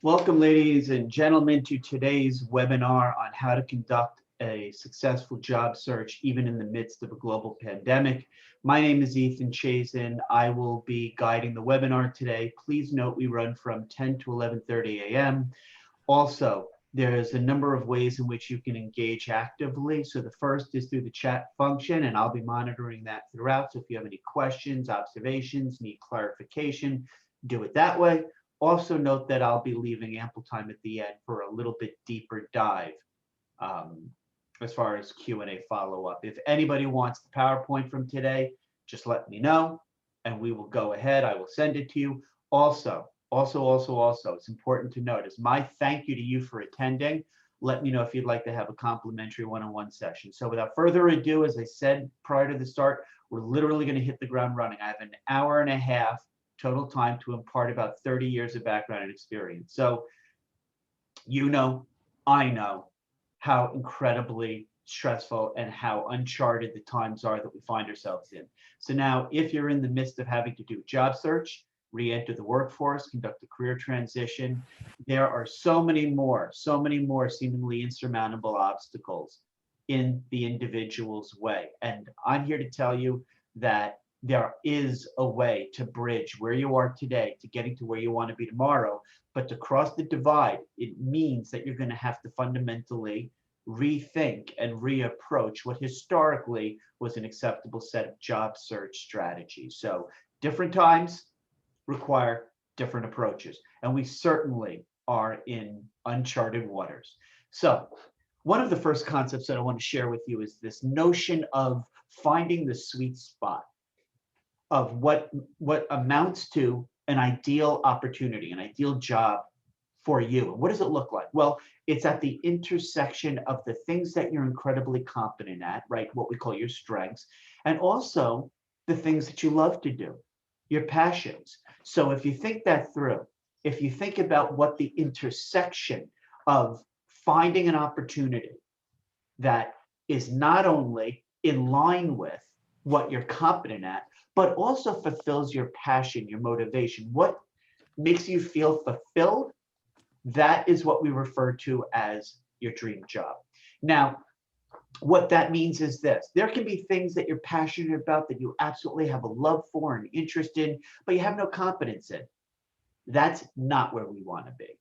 Welcome, ladies and gentlemen, to today's webinar on how to conduct a successful job search even in the midst of a global pandemic. My name is Ethan Chazin. I will be guiding the webinar today. Please note we run from 10 to 11:30 a.m. Also, there's a number of ways in which you can engage actively. So the first is through the chat function, and I'll be monitoring that throughout. So if you have any questions, observations, need clarification, do it that way. Also note that I'll be leaving ample time at the end for a little bit deeper dive um, as far as Q&A follow-up. If anybody wants the PowerPoint from today, just let me know and we will go ahead. I will send it to you. Also, it's important to note, as my thank you to you for attending, let me know if you'd like to have a complimentary one-on-one session. So without further ado, as I said prior to the start, we're literally going to hit the ground running. I have an hour and a half total time to impart about 30 years of background and experience. So you know, I know how incredibly stressful and how uncharted the times are that we find ourselves in. So now, if you're in the midst of having to do a job search, re-enter the workforce, conduct a career transition, there are so many more seemingly insurmountable obstacles in the individual's way. And I'm here to tell you that there is a way to bridge where you are today to getting to where you want to be tomorrow. But to cross the divide, it means that you're going to have to fundamentally rethink and reapproach what historically was an acceptable set of job search strategies. So different times require different approaches, and we certainly are in uncharted waters. So one of the first concepts that I want to share with you is this notion of finding the sweet spot of what amounts to an ideal opportunity, an ideal job for you. And what does it look like? Well, it's at the intersection of the things that you're incredibly competent at, right? What we call your strengths, and also the things that you love to do, your passions. So if you think that through, if you think about what the intersection of finding an opportunity that is not only in line with what you're competent at, but also fulfills your passion, your motivation, what makes you feel fulfilled, that is what we refer to as your dream job. Now, what that means is this: there can be things that you're passionate about, that you absolutely have a love for and interest in, but you have no competence in. That's not where we want to be.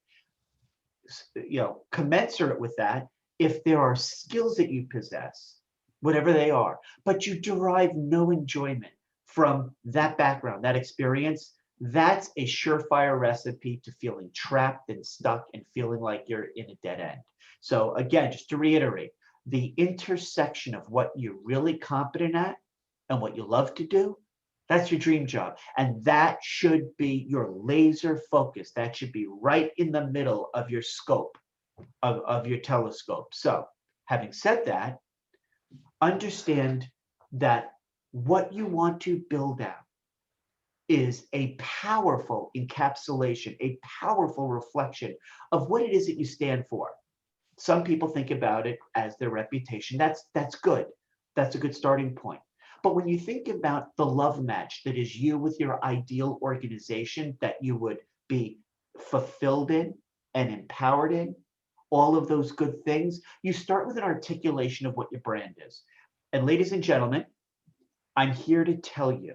Commensurate with that, if there are skills that you possess, whatever they are, but you derive no enjoyment from that background, that experience, that's a surefire recipe to feeling trapped and stuck and feeling like you're in a dead end. So again, just to reiterate, the intersection of what you're really competent at and what you love to do, that's your dream job. And that should be your laser focus. That should be right in the middle of your scope, of your telescope. So having said that, understand that what you want to build out is a powerful encapsulation, a powerful reflection of what it is that you stand for. Some people think about it as their reputation. That's good. That's a good starting point. But when you think about the love match that is you with your ideal organization that you would be fulfilled in and empowered in, all of those good things, you start with an articulation of what your brand is. And ladies and gentlemen, I'm here to tell you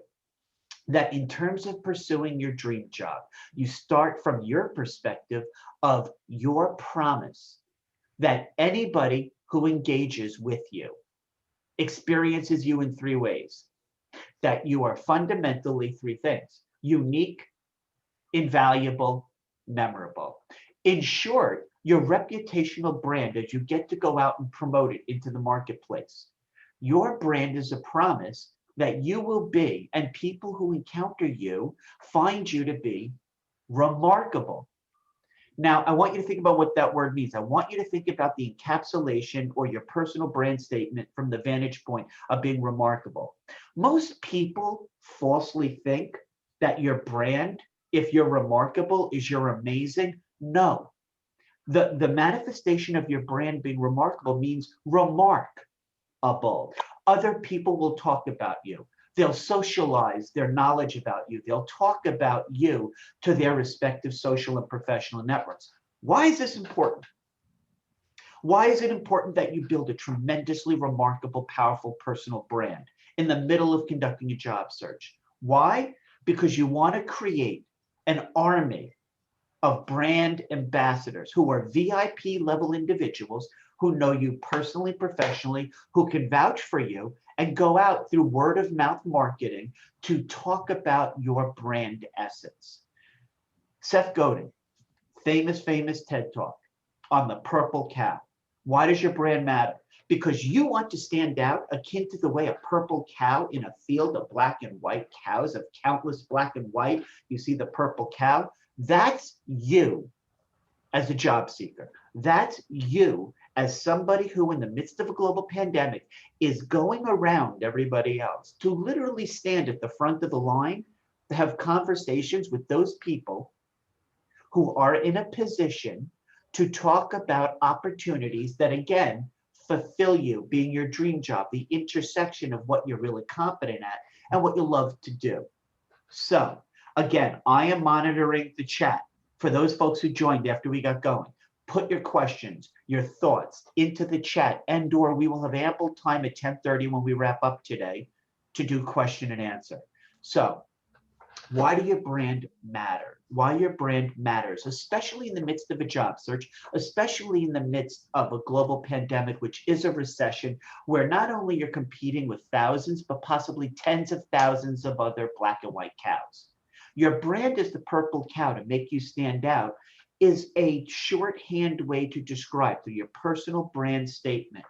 that in terms of pursuing your dream job, you start from your perspective of your promise that anybody who engages with you experiences you in three ways. That you are fundamentally three things: unique, invaluable, memorable. In short, your reputational brand, as you get to go out and promote it into the marketplace, your brand is a promise that you will be, and people who encounter you find you to be, remarkable. Now, I want you to think about what that word means. I want you to think about the encapsulation or your personal brand statement from the vantage point of being remarkable. Most people falsely think that your brand, if you're remarkable, is you're amazing. No. The manifestation of your brand being remarkable means remarkable. Other people will talk about you. They'll socialize their knowledge about you. They'll talk about you to their respective social and professional networks. Why is this important? Why is it important that you build a tremendously remarkable, powerful personal brand in the middle of conducting a job search? Why? Because you want to create an army of brand ambassadors who are VIP level individuals who know you personally, professionally, who can vouch for you and go out through word of mouth marketing to talk about your brand essence. Seth Godin, famous TED Talk on the purple cow. Why does your brand matter? Because you want to stand out akin to the way a purple cow in a field of black and white cows, of countless black and white, you see the purple cow. That's you as a job seeker. That's you as somebody who in the midst of a global pandemic is going around everybody else to literally stand at the front of the line to have conversations with those people who are in a position to talk about opportunities that, again, fulfill you, being your dream job, the intersection of what you're really confident at and what you love to do. So, again, I am monitoring the chat for those folks who joined after we got going. Put your questions, your thoughts into the chat, and/or we will have ample time at 10:30 when we wrap up today to do question and answer. So, why do your brand matter? Why your brand matters, especially in the midst of a job search, especially in the midst of a global pandemic, which is a recession, where not only you're competing with thousands, but possibly tens of thousands of other black and white cows. Your brand as the purple cow to make you stand out is a shorthand way to describe through your personal brand statement.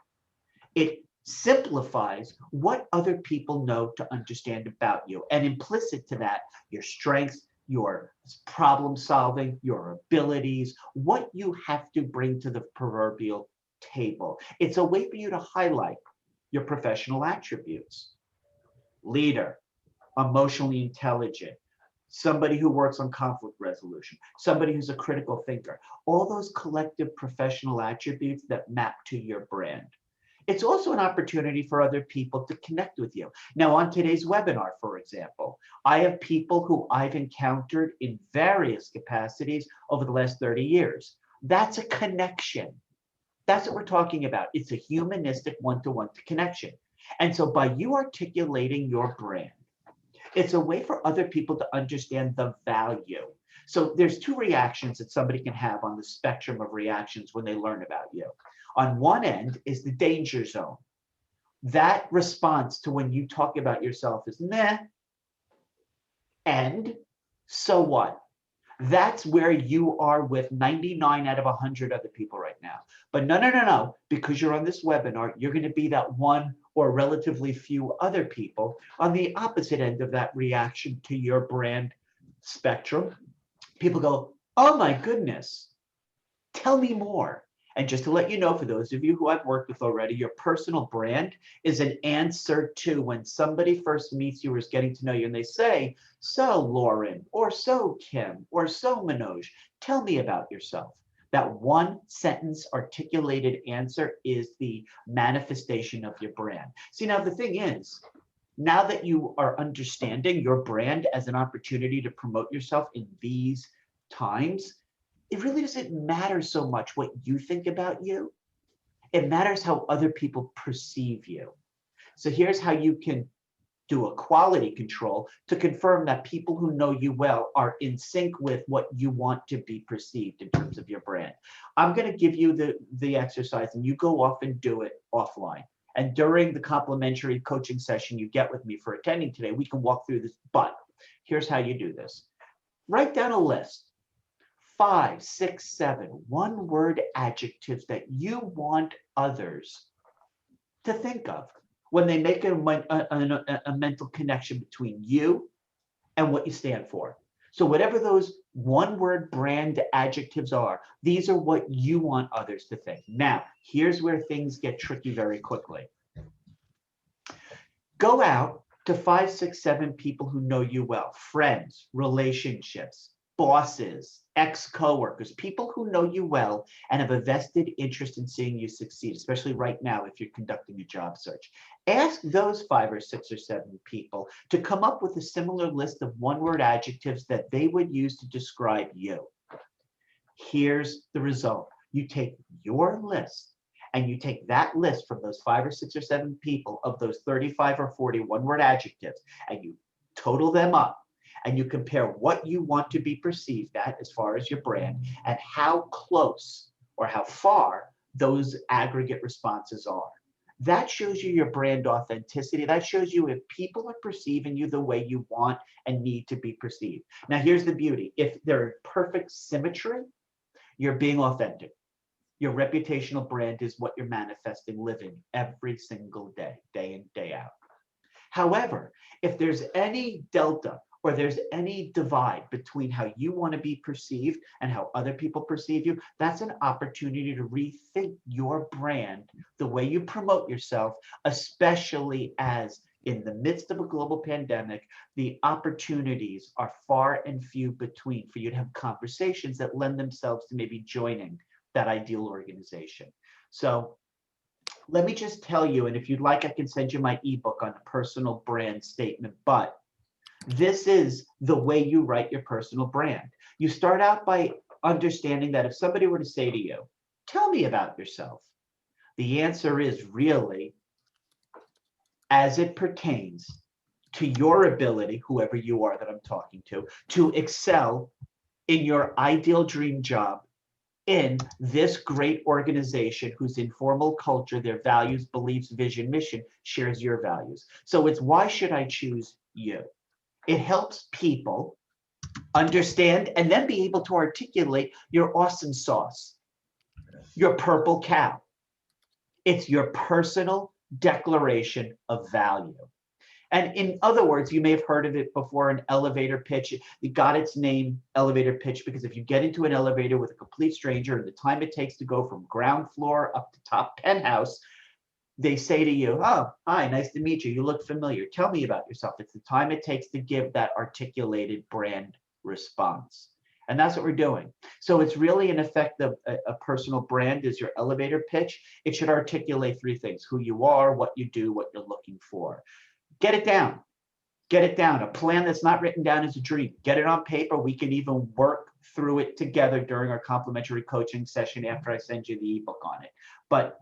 It simplifies what other people know to understand about you. And implicit to that, your strengths, your problem solving, your abilities, what you have to bring to the proverbial table. It's a way for you to highlight your professional attributes. Leader, emotionally intelligent, somebody who works on conflict resolution, somebody who's a critical thinker, all those collective professional attributes that map to your brand. It's also an opportunity for other people to connect with you. Now, on today's webinar, for example, I have people who I've encountered in various capacities over the last 30 years. That's a connection. That's what we're talking about. It's a humanistic one-to-one connection. And so by you articulating your brand, it's a way for other people to understand the value. So there's two reactions that somebody can have on the spectrum of reactions when they learn about you. On one end is the danger zone. That response to when you talk about yourself is meh, and so what? That's where you are with 99 out of 100 other people right now. But no, because you're on this webinar, you're going to be that one or relatively few other people on the opposite end of that reaction to your brand spectrum. People go, oh my goodness, tell me more. And just to let you know, for those of you who I've worked with already, your personal brand is an answer to when somebody first meets you or is getting to know you and they say, so Lauren, or so Kim, or so Manoj, tell me about yourself. That one sentence articulated answer is the manifestation of your brand. See, now the thing is, now that you are understanding your brand as an opportunity to promote yourself in these times, it really doesn't matter so much what you think about you. It matters how other people perceive you. So here's how you can do a quality control to confirm that people who know you well are in sync with what you want to be perceived in terms of your brand. I'm going to give you the exercise and you go off and do it offline. And during the complimentary coaching session you get with me for attending today, we can walk through this. But here's how you do this. Write down a list. 5, 6, 7 one-word adjectives that you want others to think of when they make a mental connection between you and what you stand for. So whatever those one-word brand adjectives are, these are what you want others to think. Now, here's where things get tricky very quickly. Go out to 5, 6, 7 people who know you well, friends, relationships, bosses, ex-coworkers, people who know you well and have a vested interest in seeing you succeed, especially right now if you're conducting a job search. Ask those 5 or 6 or 7 people to come up with a similar list of one-word adjectives that they would use to describe you. Here's the result. You take your list and you take that list from those 5 or 6 or 7 people of those 35 or 40 one-word adjectives and you total them up and you compare what you want to be perceived at as far as your brand and how close or how far those aggregate responses are. That shows you your brand authenticity. That shows you if people are perceiving you the way you want and need to be perceived. Now, here's the beauty. If they're in perfect symmetry, you're being authentic. Your reputational brand is what you're manifesting, living every single day, day in, day out. However, if there's any delta or there's any divide between how you want to be perceived and how other people perceive you, that's an opportunity to rethink your brand, the way you promote yourself, especially as in the midst of a global pandemic, the opportunities are far and few between for you to have conversations that lend themselves to maybe joining that ideal organization. So let me just tell you, and if you'd like, I can send you my ebook on a personal brand statement, but this is the way you write your personal brand. You start out by understanding that if somebody were to say to you, tell me about yourself, the answer is really, as it pertains to your ability, whoever you are that I'm talking to excel in your ideal dream job in this great organization whose informal culture, their values, beliefs, vision, mission shares your values. So it's why should I choose you? It helps people understand and then be able to articulate your awesome sauce, your purple cow. It's your personal declaration of value. And in other words, you may have heard of it before, an elevator pitch. It got its name, elevator pitch, because if you get into an elevator with a complete stranger and the time it takes to go from ground floor up to top penthouse, they say to you, oh, hi, nice to meet you. You look familiar. Tell me about yourself. It's the time it takes to give that articulated brand response. And that's what we're doing. So it's really in effect a personal brand is your elevator pitch. It should articulate 3 things: who you are, what you do, what you're looking for. Get it down. Get it down. A plan that's not written down is a dream. Get it on paper. We can even work through it together during our complimentary coaching session after I send you the ebook on it. But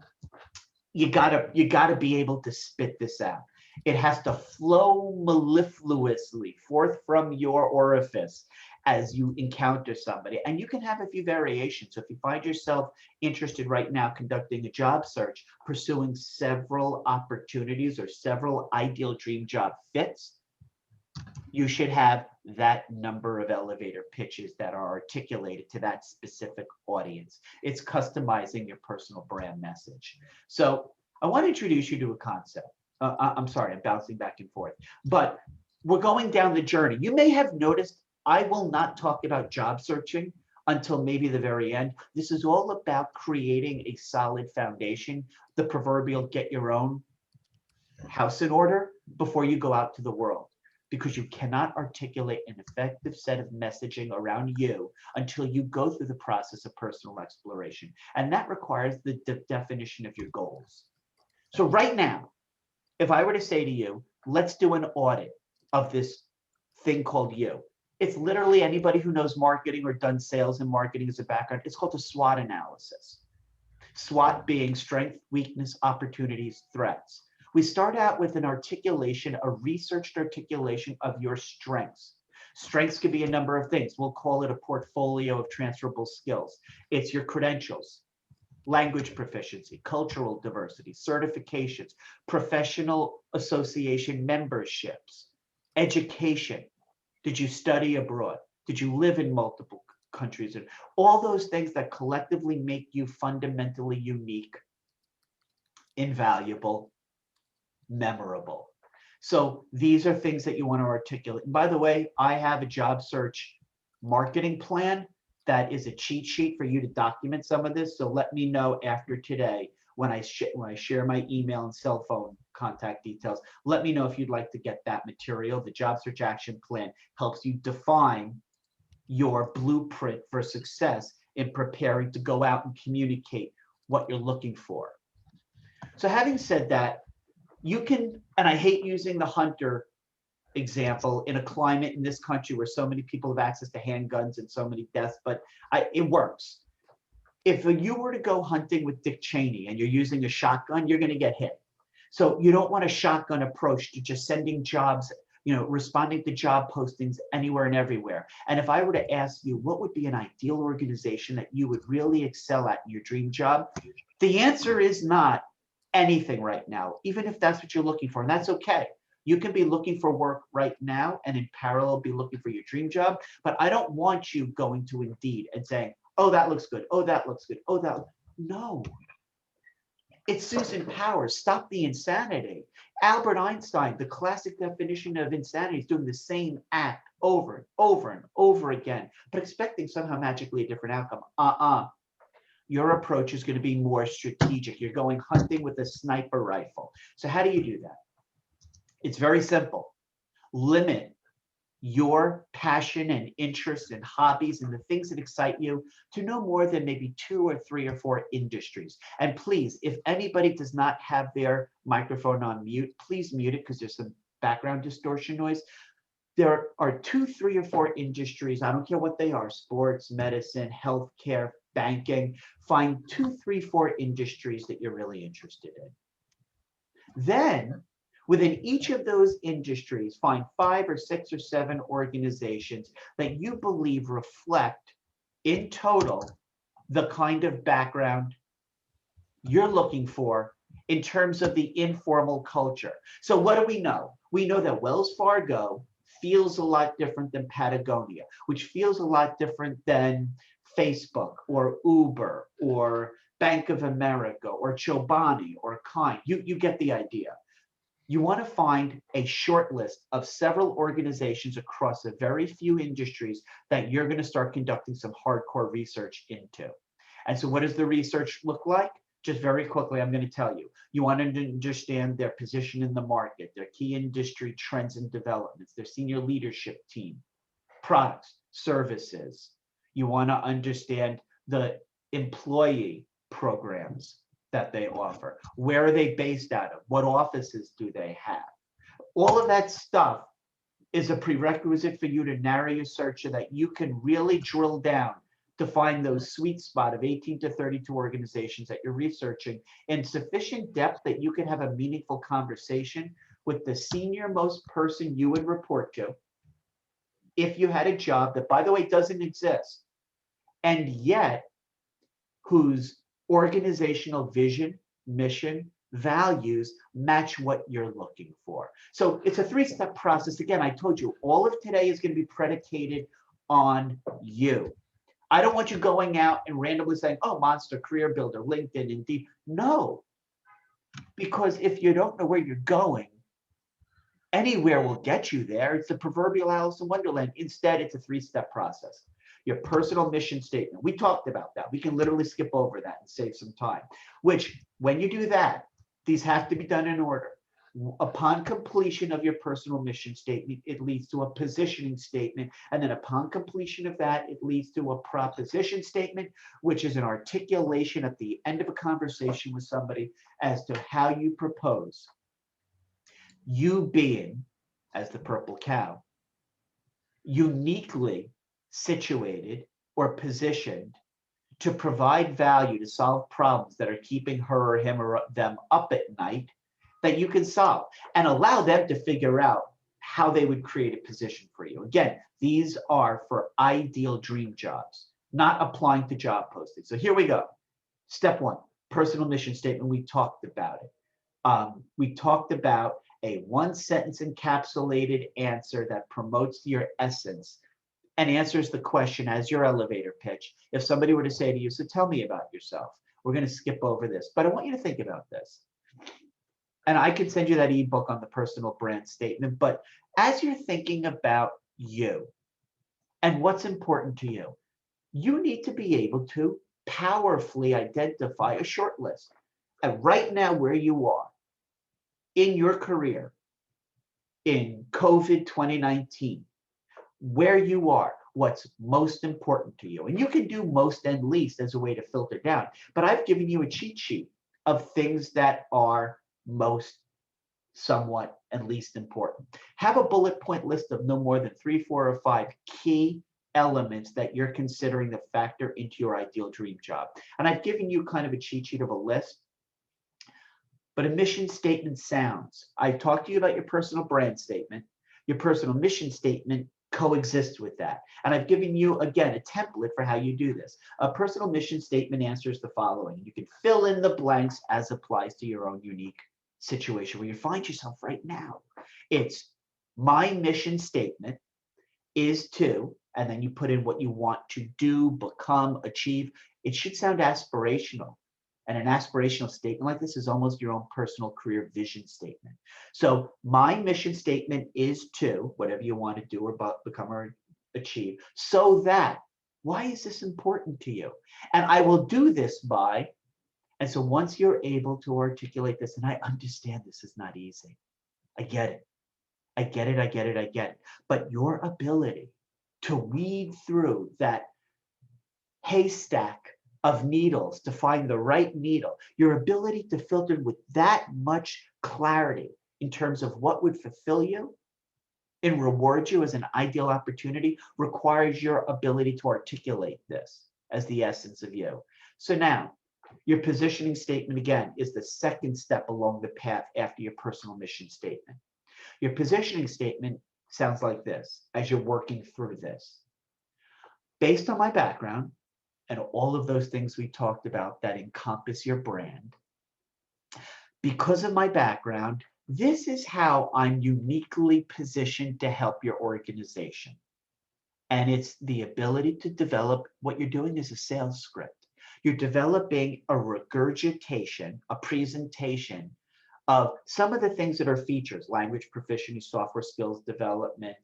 you gotta be able to spit this out. It has to flow mellifluously forth from your orifice as you encounter somebody. And you can have a few variations. So if you find yourself interested right now conducting a job search, pursuing several opportunities or several ideal dream job fits, you should have that number of elevator pitches that are articulated to that specific audience. It's customizing your personal brand message. So I want to introduce you to a concept. I'm sorry, I'm bouncing back and forth, but we're going down the journey. You may have noticed I will not talk about job searching until maybe the very end. This is all about creating a solid foundation, the proverbial get your own house in order before you go out to the world, because you cannot articulate an effective set of messaging around you until you go through the process of personal exploration. And that requires the definition of your goals. So right now, if I were to say to you, let's do an audit of this thing called you. It's literally anybody who knows marketing or done sales and marketing as a background. It's called a SWOT analysis. SWOT being strength, weakness, opportunities, threats. We start out with an articulation, a researched articulation of your strengths. Strengths could be a number of things. We'll call it a portfolio of transferable skills. It's your credentials, language proficiency, cultural diversity, certifications, professional association memberships, education. Did you study abroad? Did you live in multiple countries? And all those things that collectively make you fundamentally unique, invaluable, memorable. So these are things that you want to articulate. And by the way, I have a job search marketing plan that is a cheat sheet for you to document some of this. So let me know after today when I share my email and cell phone contact details. Let me know if you'd like to get that material. The job search action plan helps you define your blueprint for success in preparing to go out and communicate what you're looking for. So having said that, you can, and I hate using the hunter example in a climate in this country where so many people have access to handguns and so many deaths, but it works. If you were to go hunting with Dick Cheney and you're using a shotgun, you're going to get hit. So you don't want a shotgun approach to just sending jobs, responding to job postings anywhere and everywhere. And if I were to ask you, what would be an ideal organization that you would really excel at in your dream job? The answer is not anything right now, even if that's what you're looking for. And that's okay. You can be looking for work right now and in parallel be looking for your dream job. But I don't want you going to Indeed and saying, oh, that looks good. Oh, that looks good. Oh, that. No. It's Susan Powers. Stop the insanity. Albert Einstein, the classic definition of insanity, is doing the same act over and over and over again, but expecting somehow magically a different outcome. Your approach is going to be more strategic. You're going hunting with a sniper rifle. So how do you do that? It's very simple. Limit your passion and interests and hobbies and the things that excite you to no more than maybe 2 or 3 or 4 industries. And please, if anybody does not have their microphone on mute, please mute it because there's some background distortion noise. There are 2, 3, or 4 industries. I don't care what they are: sports, medicine, healthcare, banking. Find 2, 3, 4 industries that you're really interested in. Then within each of those industries, find 5 or 6 or 7 organizations that you believe reflect in total the kind of background you're looking for in terms of the informal culture. So what do we know? We know that Wells Fargo feels a lot different than Patagonia, which feels a lot different than Facebook or Uber or Bank of America or Chobani or Kind. You get the idea. You want to find a short list of several organizations across a very few industries that you're going to start conducting some hardcore research into. And so what does the research look like? Just very quickly, I'm going to tell you. You want to understand their position in the market, their key industry trends and developments, their senior leadership team, products, services. You want to understand the employee programs that they offer. Where are they based out of? What offices do they have? All of that stuff is a prerequisite for you to narrow your search so that you can really drill down to find those sweet spot of 18 to 32 organizations that you're researching in sufficient depth that you can have a meaningful conversation with the senior most person you would report to if you had a job that, by the way, doesn't exist, and yet whose organizational vision, mission, values match what you're looking for. So it's a 3-step process. Again, I told you, all of today is going to be predicated on you. I don't want you going out and randomly saying, oh, Monster, Career Builder, LinkedIn, Indeed. No, because if you don't know where you're going, anywhere will get you there. It's the proverbial Alice in Wonderland. Instead, it's a 3-step process. Your personal mission statement. We talked about that. We can literally skip over that and save some time, which when you do that, these have to be done in order. Upon completion of your personal mission statement, it leads to a positioning statement. And then upon completion of that, it leads to a proposition statement, which is an articulation at the end of a conversation with somebody as to how you propose you being, as the purple cow, uniquely situated or positioned to provide value to solve problems that are keeping her or him or them up at night that you can solve, and allow them to figure out how they would create a position for you. Again, these are for ideal dream jobs, not applying to job postings. So here we go. Step 1, personal mission statement. We talked about it. We talked about a 1-sentence encapsulated answer that promotes your essence and answers the question as your elevator pitch. If somebody were to say to you, so tell me about yourself, we're going to skip over this, but I want you to think about this. And I could send you that ebook on the personal brand statement, but as you're thinking about you and what's important to you, you need to be able to powerfully identify a short list. And right now, where you are in your career in COVID 2019, where you are, what's most important to you. And you can do most and least as a way to filter down, but I've given you a cheat sheet of things that are most, somewhat, and least important. Have a bullet point list of no more than 3, 4, or 5 key elements that you're considering to factor into your ideal dream job. And I've given you kind of a cheat sheet of a list, but a mission statement sounds. I talked to you about your personal brand statement. Your personal mission statement coexists with that. And I've given you, again, a template for how you do this. A personal mission statement answers the following. You can fill in the blanks as applies to your own unique situation where you find yourself right now. It's my mission statement is to, and then you put in what you want to do, become, achieve. It should sound aspirational. And an aspirational statement like this is almost your own personal career vision statement. So my mission statement is to, whatever you want to do or become or achieve, so that, why is this important to you? And I will do this by, and so once you're able to articulate this, and I understand this is not easy. I get it. I get it. I get it. I get it. But your ability to weed through that haystack of needles to find the right needle, your ability to filter with that much clarity in terms of what would fulfill you and reward you as an ideal opportunity requires your ability to articulate this as the essence of you. So now, your positioning statement, again, is the second step along the path after your personal mission statement. Your positioning statement sounds like this as you're working through this. Based on my background, and all of those things we talked about that encompass your brand, because of my background, this is how I'm uniquely positioned to help your organization. And it's the ability to develop, what you're doing is a sales script. You're developing a regurgitation, a presentation of some of the things that are features, language proficiency, software skills development,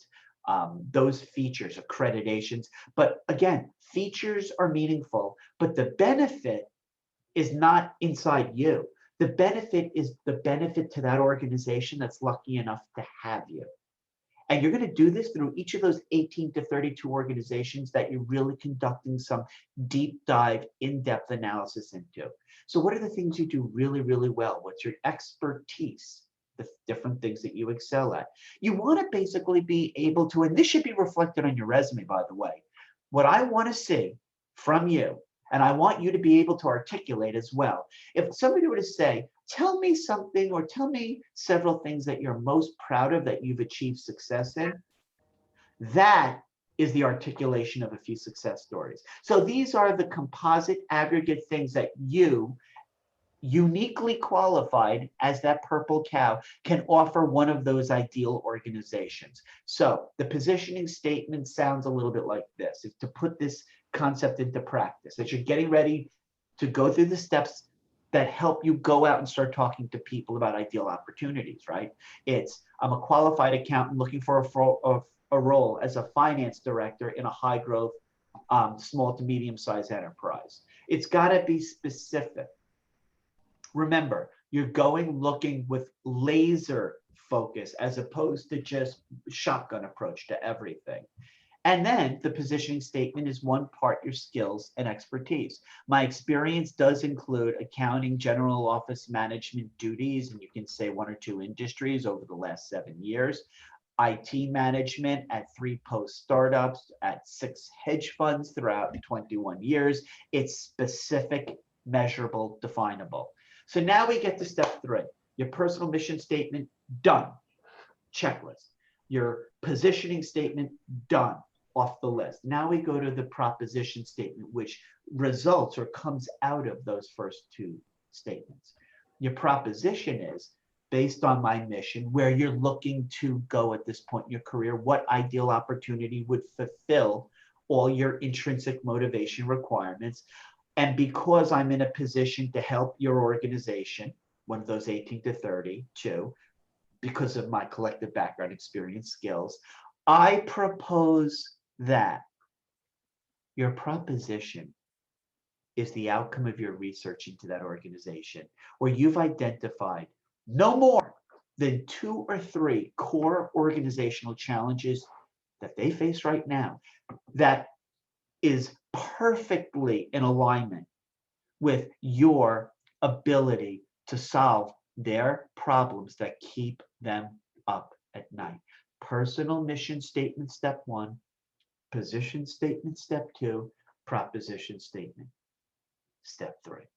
those features, accreditations. But again, features are meaningful, but the benefit is not inside you. The benefit is the benefit to that organization that's lucky enough to have you. And you're going to do this through each of those 18 to 32 organizations that you're really conducting some deep dive, in-depth analysis into. So what are the things you do really, really well? What's your expertise? The different things that you excel at. You want to basically be able to, and this should be reflected on your resume, by the way. What I want to see from you, and I want you to be able to articulate as well. If somebody were to say, tell me something or tell me several things that you're most proud of that you've achieved success in, that is the articulation of a few success stories. So these are the composite aggregate things that you, uniquely qualified as that purple cow, can offer one of those ideal organizations. So the positioning statement sounds a little bit like this. It's to put this concept into practice as you're getting ready to go through the steps that help you go out and start talking to people about ideal opportunities, right? It's, I'm a qualified accountant looking for a role as a finance director in a high growth, small to medium sized enterprise. It's got to be specific. Remember, you're going looking with laser focus as opposed to just shotgun approach to everything. And then the positioning statement is one part your skills and expertise. My experience does include accounting, general office management duties, and you can say 1 or 2 industries over the last 7 years. IT management at 3 post startups, at 6 hedge funds throughout 21 years. It's specific, measurable, definable. So now we get to step 3. Your personal mission statement, done. Checklist. Your positioning statement, done. Off the list. Now we go to the proposition statement, which results or comes out of those first 2 statements. Your proposition is based on my mission, where you're looking to go at this point in your career, what ideal opportunity would fulfill all your intrinsic motivation requirements. And because I'm in a position to help your organization, one of those 18 to 32, because of my collective background, experience, skills, I propose that your proposition is the outcome of your research into that organization, where you've identified no more than 2 or 3 core organizational challenges that they face right now that is perfectly in alignment with your ability to solve their problems that keep them up at night. Personal mission statement, step one. Position statement, step two. Proposition statement, step three.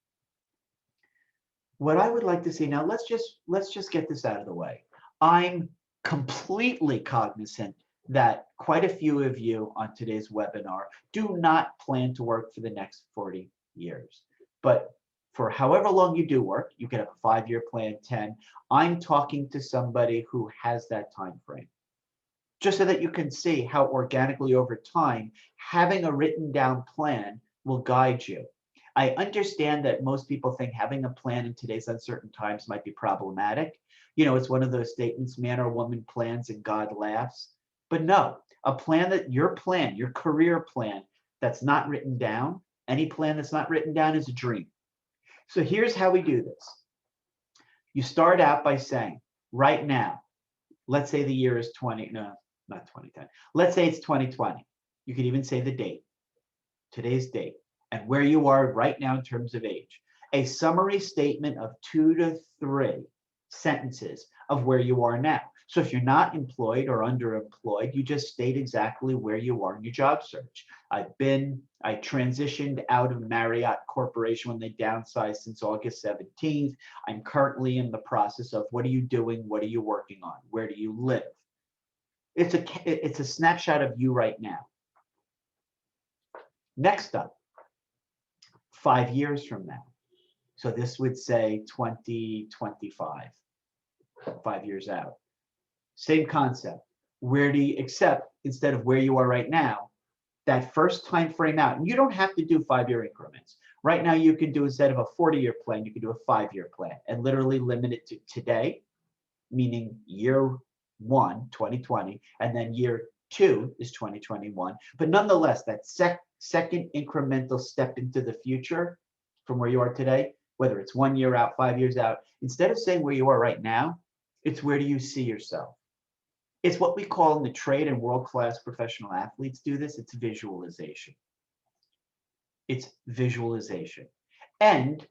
What I would like to see now, let's just get this out of the way. I'm completely cognizant that quite a few of you on today's webinar do not plan to work for the next 40 years. But for however long you do work, you can have a 5-year plan, 10. I'm talking to somebody who has that time frame. Just so that you can see how organically over time, having a written down plan will guide you. I understand that most people think having a plan in today's uncertain times might be problematic. You know, it's one of those statements, man or woman plans and God laughs. But no, a plan that your plan, your career plan that's not written down, any plan that's not written down is a dream. So here's how we do this. You start out by saying, right now, let's say the year is 20, no, not 2010. Let's say it's 2020. You could even say the date, today's date, and where you are right now in terms of age. A summary statement of 2 to 3 sentences of where you are now. So if you're not employed or underemployed, you just state exactly where you are in your job search. I transitioned out of Marriott Corporation when they downsized since August 17th. I'm currently in the process of what are you doing? What are you working on? Where do you live? It's a snapshot of you right now. Next up, 5 years from now. So this would say 2025, 5 years out. Same concept. Where do you, except instead of where you are right now, that first time frame out, and you don't have to do 5-year increments. Right now, you can do, instead of a 40-year plan, you can do a 5-year plan and literally limit it to today, meaning year 1, 2020, and then year 2 is 2021. But nonetheless, that second incremental step into the future from where you are today, whether it's 1 year out, 5 years out, instead of saying where you are right now, it's where do you see yourself? It's what we call in the trade, and world-class professional athletes do this, it's visualization. It's visualization. And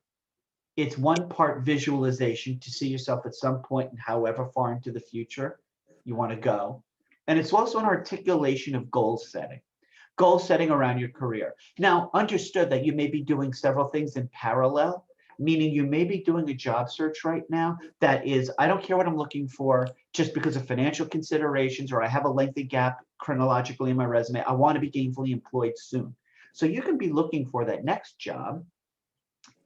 it's one part visualization to see yourself at some point and however far into the future you want to go. And it's also an articulation of goal setting around your career. Now, understood that you may be doing several things in parallel, meaning you may be doing a job search right now that is, I don't care what I'm looking for just because of financial considerations, or I have a lengthy gap chronologically in my resume. I want to be gainfully employed soon. So you can be looking for that next job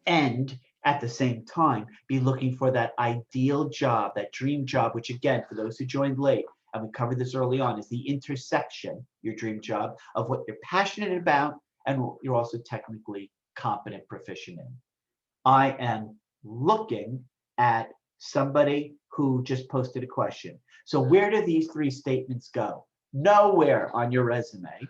and at the same time be looking for that ideal job, that dream job, which again, for those who joined late, and we covered this early on, is the intersection, your dream job, of what you're passionate about and what you're also technically competent, proficient in. I am looking at somebody who just posted a question. So where do these 3 statements go? Nowhere on your resume.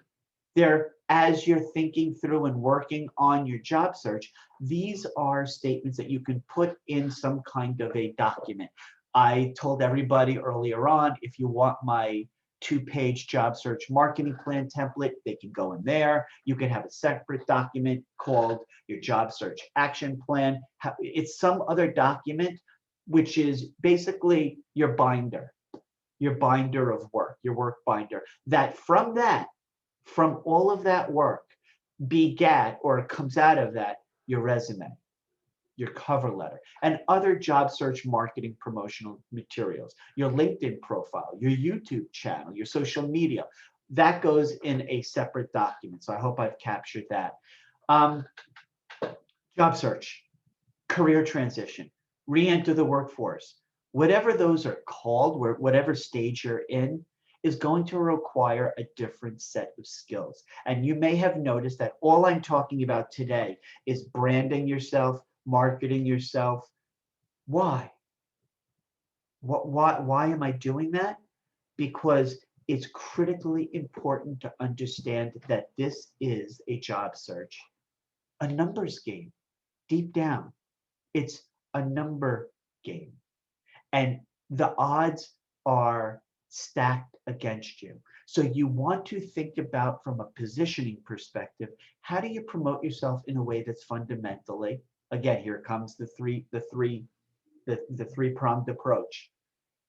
They're, as you're thinking through and working on your job search, these are statements that you can put in some kind of a document. I told everybody earlier on, if you want my 2-page job search marketing plan template, they can go in there. You can have a separate document called your job search action plan. It's some other document, which is basically your binder of work, your work binder. From all of that work, begat, or comes out of that, your resume, your cover letter, and other job search marketing promotional materials, your LinkedIn profile, your YouTube channel, your social media. That goes in a separate document. So I hope I've captured that. Job search, career transition, re-enter the workforce, whatever those are called, whatever stage you're in, is going to require a different set of skills. And you may have noticed that all I'm talking about today is branding yourself, marketing yourself. Why? Why am I doing that? Because it's critically important to understand that this is a job search, a numbers game. Deep down, it's a number game. And the odds are stacked against you. So you want to think about, from a positioning perspective, how do you promote yourself in a way that's fundamentally, again, here comes the three-pronged approach: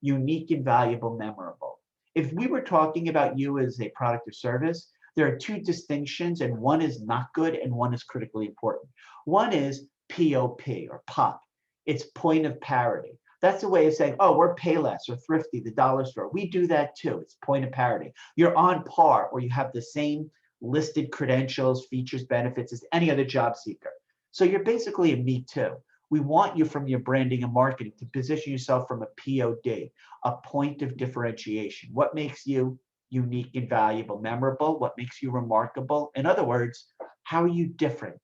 unique and valuable, memorable. If we were talking about you as a product or service, there are two distinctions, and one is not good and one is critically important. One is POP or POP. It's point of parity. That's a way of saying, oh, we're Payless or Thrifty, the dollar store. We do that too. It's point of parity. You're on par, or you have the same listed credentials, features, benefits as any other job seeker. So you're basically a me too. We want you, from your branding and marketing, to position yourself from a POD, a point of differentiation. What makes you unique and valuable, memorable? What makes you remarkable? In other words, how are you different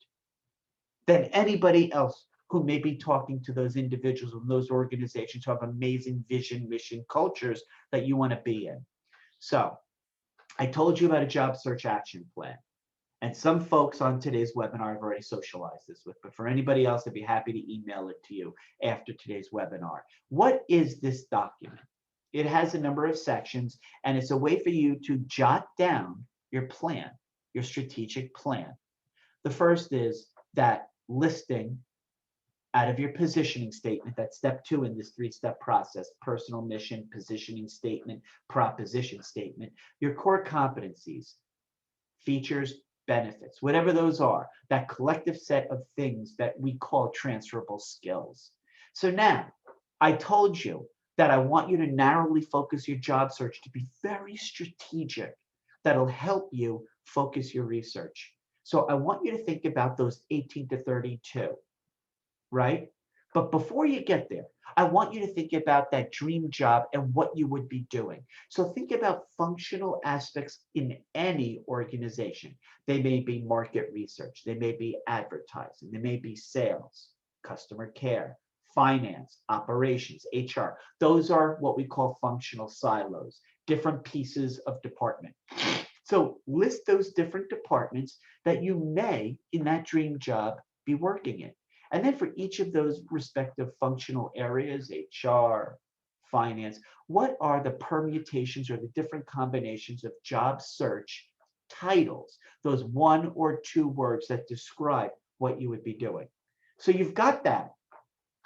than anybody else who may be talking to those individuals in those organizations who have amazing vision, mission, cultures that you want to be in? So I told you about a job search action plan. And some folks on today's webinar have already socialized this with, but for anybody else, I'd be happy to email it to you after today's webinar. What is this document? It has a number of sections, and it's a way for you to jot down your plan, your strategic plan. The first is that listing out of your positioning statement, that's step 2 in this 3-step process: personal mission, positioning statement, proposition statement, your core competencies, features, benefits, whatever those are, that collective set of things that we call transferable skills. So now, I told you that I want you to narrowly focus your job search to be very strategic. That'll help you focus your research. So I want you to think about those 18 to 32, right? But before you get there, I want you to think about that dream job and what you would be doing. So think about functional aspects in any organization. They may be market research, they may be advertising, they may be sales, customer care, finance, operations, HR. Those are what we call functional silos, different pieces of department. So list those different departments that you may, in that dream job, be working in. And then for each of those respective functional areas, HR, finance, what are the permutations or the different combinations of job search titles, those 1 or 2 words that describe what you would be doing? So you've got that.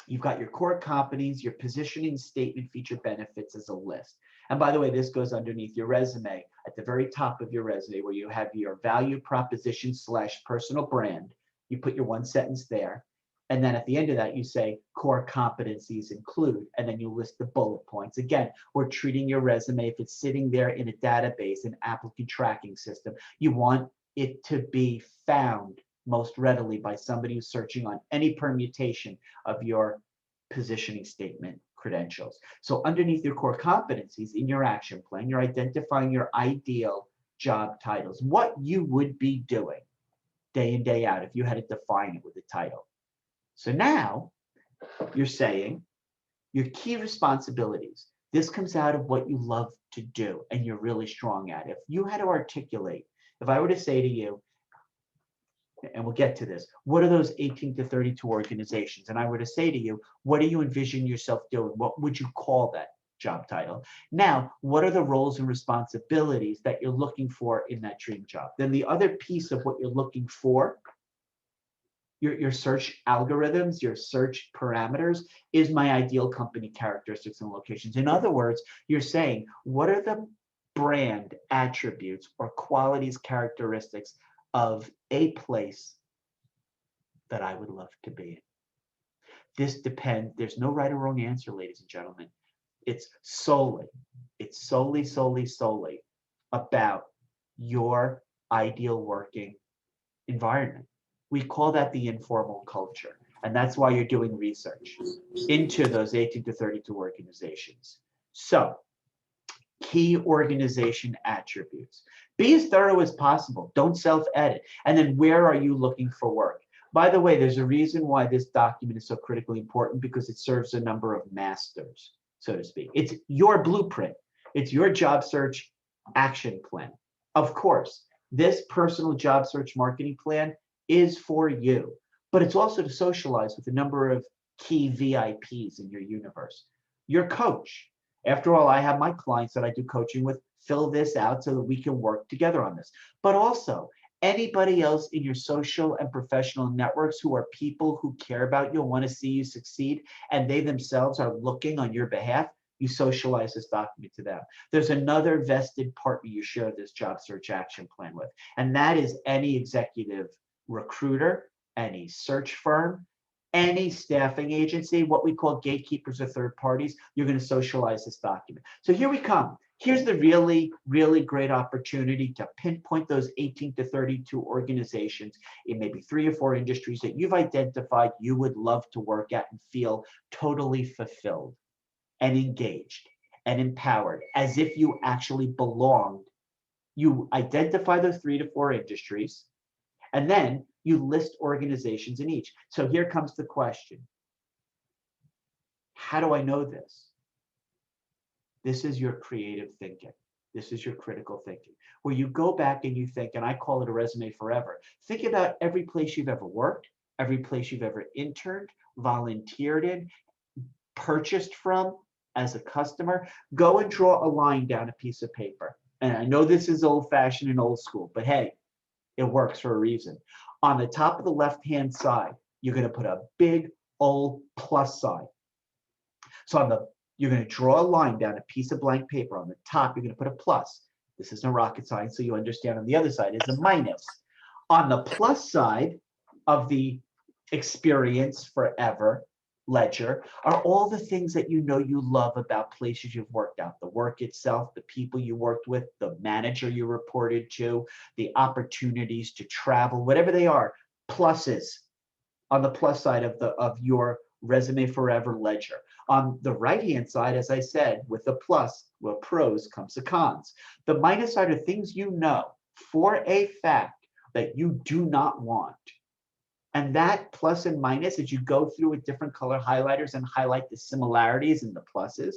You've got your core competencies, your positioning statement, feature, benefits as a list. And by the way, this goes underneath your resume at the very top of your resume, where you have your value proposition / personal brand. You put your 1 sentence there. And then at the end of that, you say core competencies include, and then you list the bullet points. Again, we're treating your resume, if it's sitting there in a database, an applicant tracking system, you want it to be found most readily by somebody who's searching on any permutation of your positioning statement credentials. So underneath your core competencies in your action plan, you're identifying your ideal job titles, what you would be doing day in, day out if you had to define it with a title. So now you're saying your key responsibilities. This comes out of what you love to do and you're really strong at. If you had to articulate, if I were to say to you, and we'll get to this, what are those 18 to 32 organizations? And I were to say to you, what do you envision yourself doing? What would you call that job title? Now, what are the roles and responsibilities that you're looking for in that dream job? Then the other piece of what you're looking for, your search algorithms, your search parameters, is my ideal company characteristics and locations. In other words, you're saying, what are the brand attributes or qualities, characteristics of a place that I would love to be in? This depends, there's no right or wrong answer, ladies and gentlemen. It's solely about your ideal working environment. We call that the informal culture. And that's why you're doing research into those 18 to 32 organizations. So, key organization attributes. Be as thorough as possible. Don't self-edit. And then where are you looking for work? By the way, there's a reason why this document is so critically important, because it serves a number of masters, so to speak. It's your blueprint. It's your job search action plan. Of course, this personal job search marketing plan is for you, but it's also to socialize with a number of key VIPs in your universe. Your coach, After all, I have my clients that I do coaching with fill this out so that we can work together on this. But also, anybody else in your social and professional networks who are people who care about you and want to see you succeed, and they themselves are looking on your behalf, you socialize this document to them. There's another vested partner you share this job search action plan with, and that is any executive recruiter, any search firm, any staffing agency, what we call gatekeepers or third parties. You're going to socialize this document. So here we come. Here's the really, really great opportunity to pinpoint those 18 to 32 organizations in maybe 3 or 4 industries that you've identified you would love to work at and feel totally fulfilled and engaged and empowered, as if you actually belonged. You identify those 3 to 4 industries, and then you list organizations in each. So here comes the question. How do I know this? This is your creative thinking. This is your critical thinking, where you go back and you think, and I call it a resume forever. Think about every place you've ever worked, every place you've ever interned, volunteered in, purchased from as a customer. Go and draw a line down a piece of paper. And I know this is old-fashioned and old school, but hey, it works for a reason. On the top of the left-hand side, you're going to put a big old plus sign. So you're going to draw a line down a piece of blank paper. On the top, you're going to put a plus. This isn't rocket science, so you understand. On the other side is a minus. On the plus side of the experience forever ledger are all the things that you know you love about places you've worked out. The work itself, the people you worked with, the manager you reported to, the opportunities to travel, whatever they are, pluses on the plus side of your resume forever ledger. On the right-hand side, as I said, with the plus, well, pros comes the cons. The minus side are things you know for a fact that you do not want. And that plus and minus, as you go through with different color highlighters and highlight the similarities in the pluses,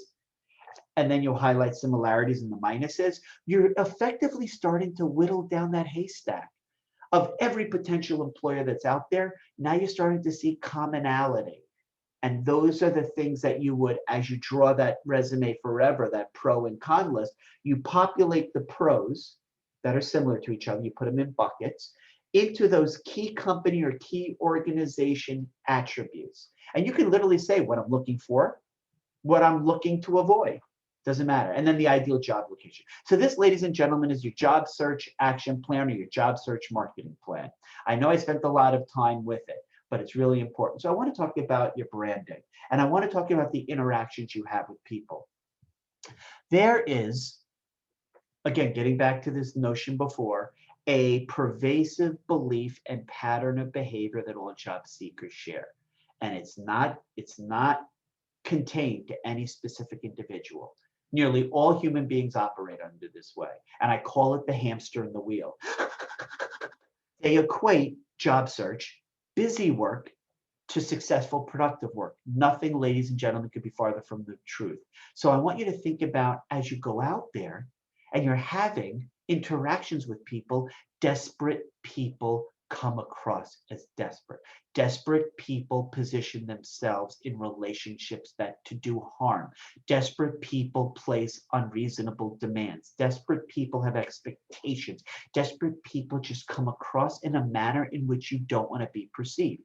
and then you'll highlight similarities in the minuses, you're effectively starting to whittle down that haystack of every potential employer that's out there. Now you're starting to see commonality. And those are the things that you would, as you draw that resume forever, that pro and con list, you populate the pros that are similar to each other, you put them in buckets, into those key company or key organization attributes. And you can literally say what I'm looking for, what I'm looking to avoid. Doesn't matter. And then the ideal job location. So this, ladies and gentlemen, is your job search action plan or your job search marketing plan. I know I spent a lot of time with it, but it's really important. So I want to talk about your branding, and I want to talk about the interactions you have with people. There is, again, getting back to this notion before, a pervasive belief and pattern of behavior that all job seekers share. And it's not contained to any specific individual. Nearly all human beings operate under this way. And I call it the hamster in the wheel. They equate job search, busy work, to successful, productive work. Nothing, ladies and gentlemen, could be farther from the truth. So I want you to think about, as you go out there and you're having interactions with people, desperate people come across as desperate. Desperate people position themselves in relationships that to do harm. Desperate people place unreasonable demands. Desperate people have expectations. Desperate people just come across in a manner in which you don't want to be perceived.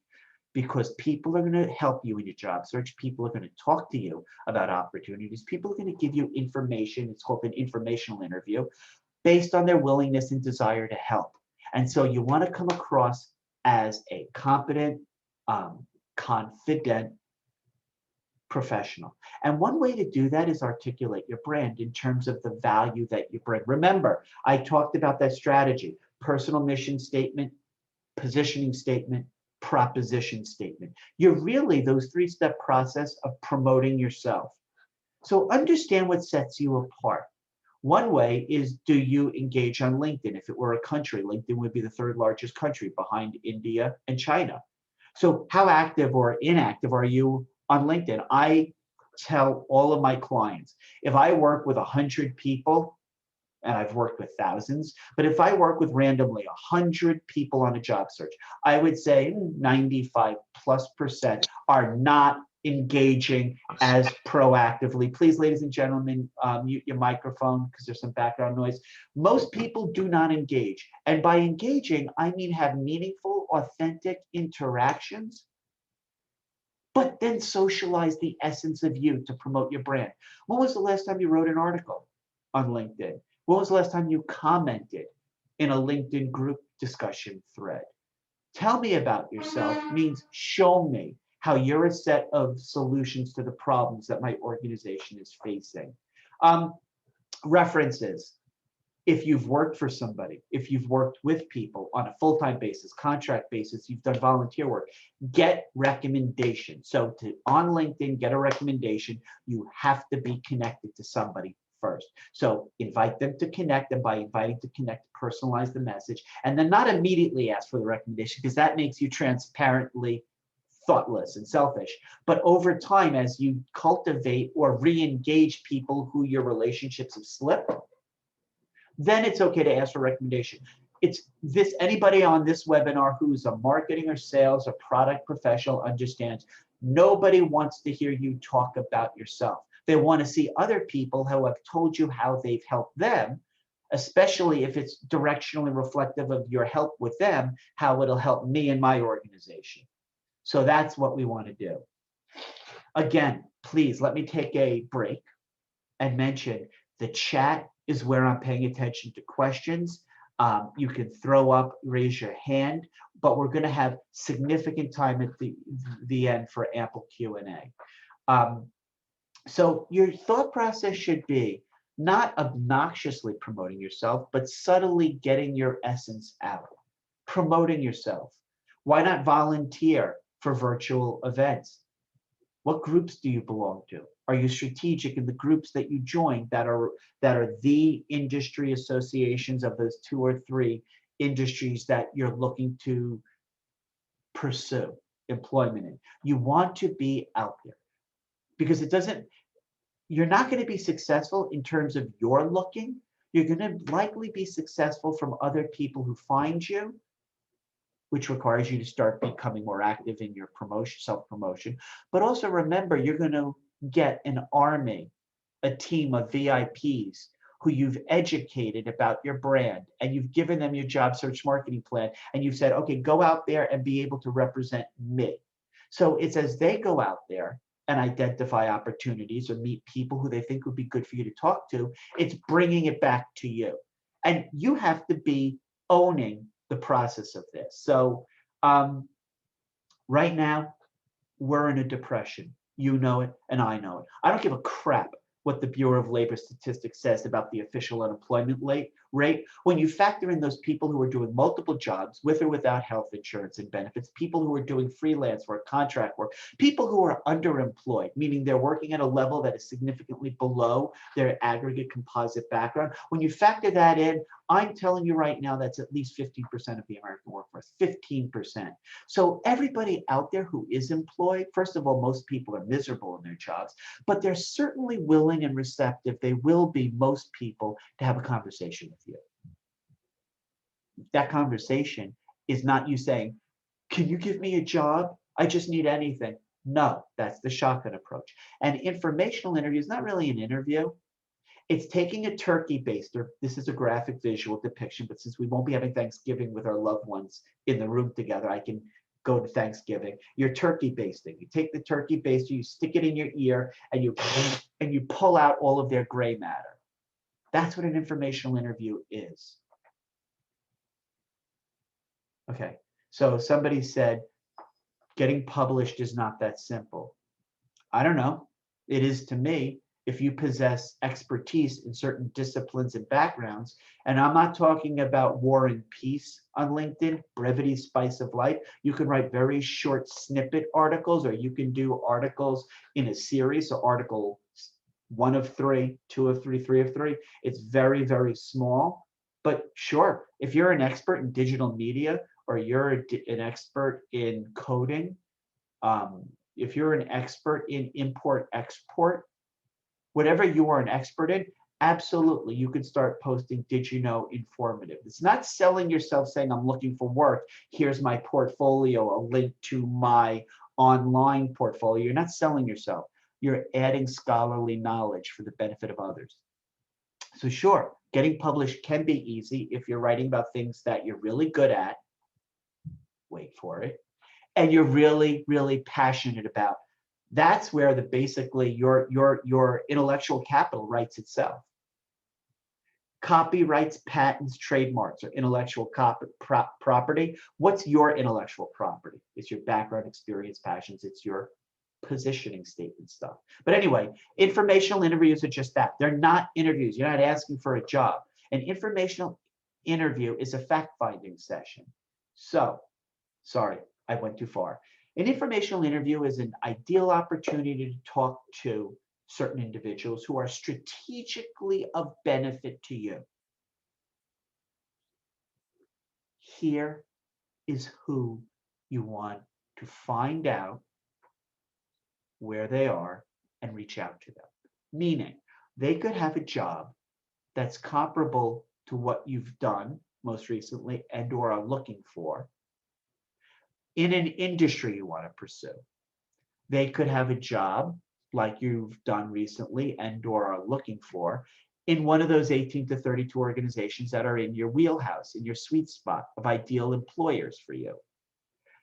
Because people are going to help you in your job search. People are going to talk to you about opportunities. People are going to give you information. It's called an informational interview, based on their willingness and desire to help. And so you want to come across as a competent, confident professional. And one way to do that is articulate your brand in terms of the value that you bring. Remember, I talked about that strategy: personal mission statement, positioning statement, proposition statement. You're really those 3-step process of promoting yourself. So understand what sets you apart. One way is, do you engage on LinkedIn? If it were a country, LinkedIn would be the 3rd largest country behind India and China. So how active or inactive are you on LinkedIn? I tell all of my clients, if I work with 100 people, and I've worked with thousands, but if I work with randomly 100 people on a job search, I would say 95+% are not engaging as proactively. Please, ladies and gentlemen, mute your microphone because there's some background noise. Most people do not engage. And by engaging, I mean have meaningful, authentic interactions, but then socialize the essence of you to promote your brand. When was the last time you wrote an article on LinkedIn? When was the last time you commented in a LinkedIn group discussion thread? Tell me about yourself means show me how you're a set of solutions to the problems that my organization is facing. References. If you've worked for somebody, if you've worked with people on a full-time basis, contract basis, you've done volunteer work, get recommendations. So on LinkedIn, get a recommendation, you have to be connected to somebody first. So invite them to connect, and by inviting to connect, personalize the message, and then not immediately ask for the recommendation because that makes you transparently thoughtless and selfish. But over time, as you cultivate or re-engage people who your relationships have slipped, then it's okay to ask for recommendation. It's this, anybody on this webinar who's a marketing or sales or product professional understands nobody wants to hear you talk about yourself. They want to see other people who have told you how they've helped them, especially if it's directionally reflective of your help with them, how it'll help me and my organization. So that's what we want to do. Again, please let me take a break and mention the chat is where I'm paying attention to questions. You can throw up, raise your hand, but we're going to have significant time at the end for ample Q&A. So your thought process should be not obnoxiously promoting yourself, but subtly getting your essence out, promoting yourself. Why not volunteer for virtual events? What groups do you belong to? Are you strategic in the groups that you join that are the industry associations of those 2 or 3 industries that you're looking to pursue employment in? You want to be out there because you're not going to be successful in terms of your looking. You're going to likely be successful from other people who find you, which requires you to start becoming more active in your promotion, self-promotion. But also remember, you're going to get an army, a team of VIPs who you've educated about your brand, and you've given them your job search marketing plan, and you've said, okay, go out there and be able to represent me. So it's as they go out there and identify opportunities or meet people who they think would be good for you to talk to, it's bringing it back to you. And you have to be owning the process of this. So right now, we're in a depression. You know it, and I know it. I don't give a crap what the Bureau of Labor Statistics says about the official unemployment rate. When you factor in those people who are doing multiple jobs with or without health insurance and benefits, people who are doing freelance work, contract work, people who are underemployed, meaning they're working at a level that is significantly below their aggregate composite background. When you factor that in, I'm telling you right now, that's at least 15% of the American workforce, 15%. So everybody out there who is employed, first of all, most people are miserable in their jobs, but they're certainly willing and receptive. They will be, most people, to have a conversation with you. That conversation is not you saying, can you give me a job? I just need anything. No, that's the shotgun approach. An informational interview is not really an interview. It's taking a turkey baster. This is a graphic visual depiction, but since we won't be having Thanksgiving with our loved ones in the room together, I can go to Thanksgiving. You're turkey basting. You take the turkey baster, you stick it in your ear, and you pull out all of their gray matter. That's what an informational interview is. Okay, so somebody said getting published is not that simple. I don't know. It is to me. If you possess expertise in certain disciplines and backgrounds, and I'm not talking about War and Peace on LinkedIn, brevity, spice of life. You can write very short snippet articles, or you can do articles in a series. So article 1 of 3, 2 of 3, 3 of 3. It's very, very small. But sure, if you're an expert in digital media, or you're an expert in coding, if you're an expert in import-export, whatever you are an expert in, absolutely, you can start posting, did you know, informative. It's not selling yourself saying, I'm looking for work. Here's my portfolio, a link to my online portfolio. You're not selling yourself. You're adding scholarly knowledge for the benefit of others. So sure, getting published can be easy if you're writing about things that you're really good at, wait for it, and you're really, really passionate about. That's where the basically your intellectual capital writes itself. Copyrights, patents, trademarks, or intellectual property. What's your intellectual property? It's your background, experience, passions. It's your positioning statement stuff. But anyway, informational interviews are just that. They're not interviews. You're not asking for a job. An informational interview is a fact-finding session. So, sorry, I went too far. An informational interview is an ideal opportunity to talk to certain individuals who are strategically of benefit to you. Here is who you want to find out where they are and reach out to them. Meaning, they could have a job that's comparable to what you've done most recently and or are looking for in an industry you want to pursue. They could have a job like you've done recently and or are looking for in one of those 18 to 32 organizations that are in your wheelhouse, in your sweet spot of ideal employers for you.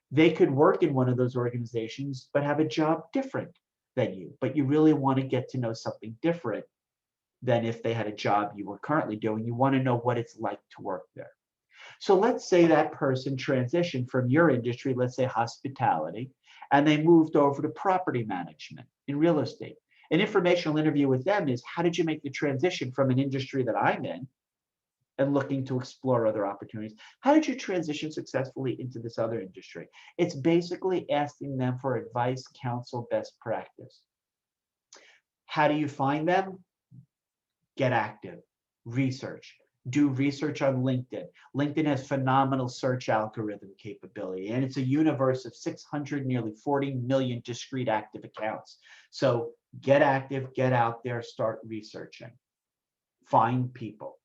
They could work in one of those organizations, but have a job different than you, but you really want to get to know something different than if they had a job you were currently doing. You want to know what it's like to work there. So let's say that person transitioned from your industry, let's say hospitality, and they moved over to property management in real estate. An informational interview with them is, how did you make the transition from an industry that I'm in and looking to explore other opportunities? How did you transition successfully into this other industry? It's basically asking them for advice, counsel, best practice. How do you find them? Get active, research. Do research on LinkedIn. LinkedIn has phenomenal search algorithm capability, and it's a universe of 600, nearly 40 million discrete active accounts. So get active, get out there, start researching. Find people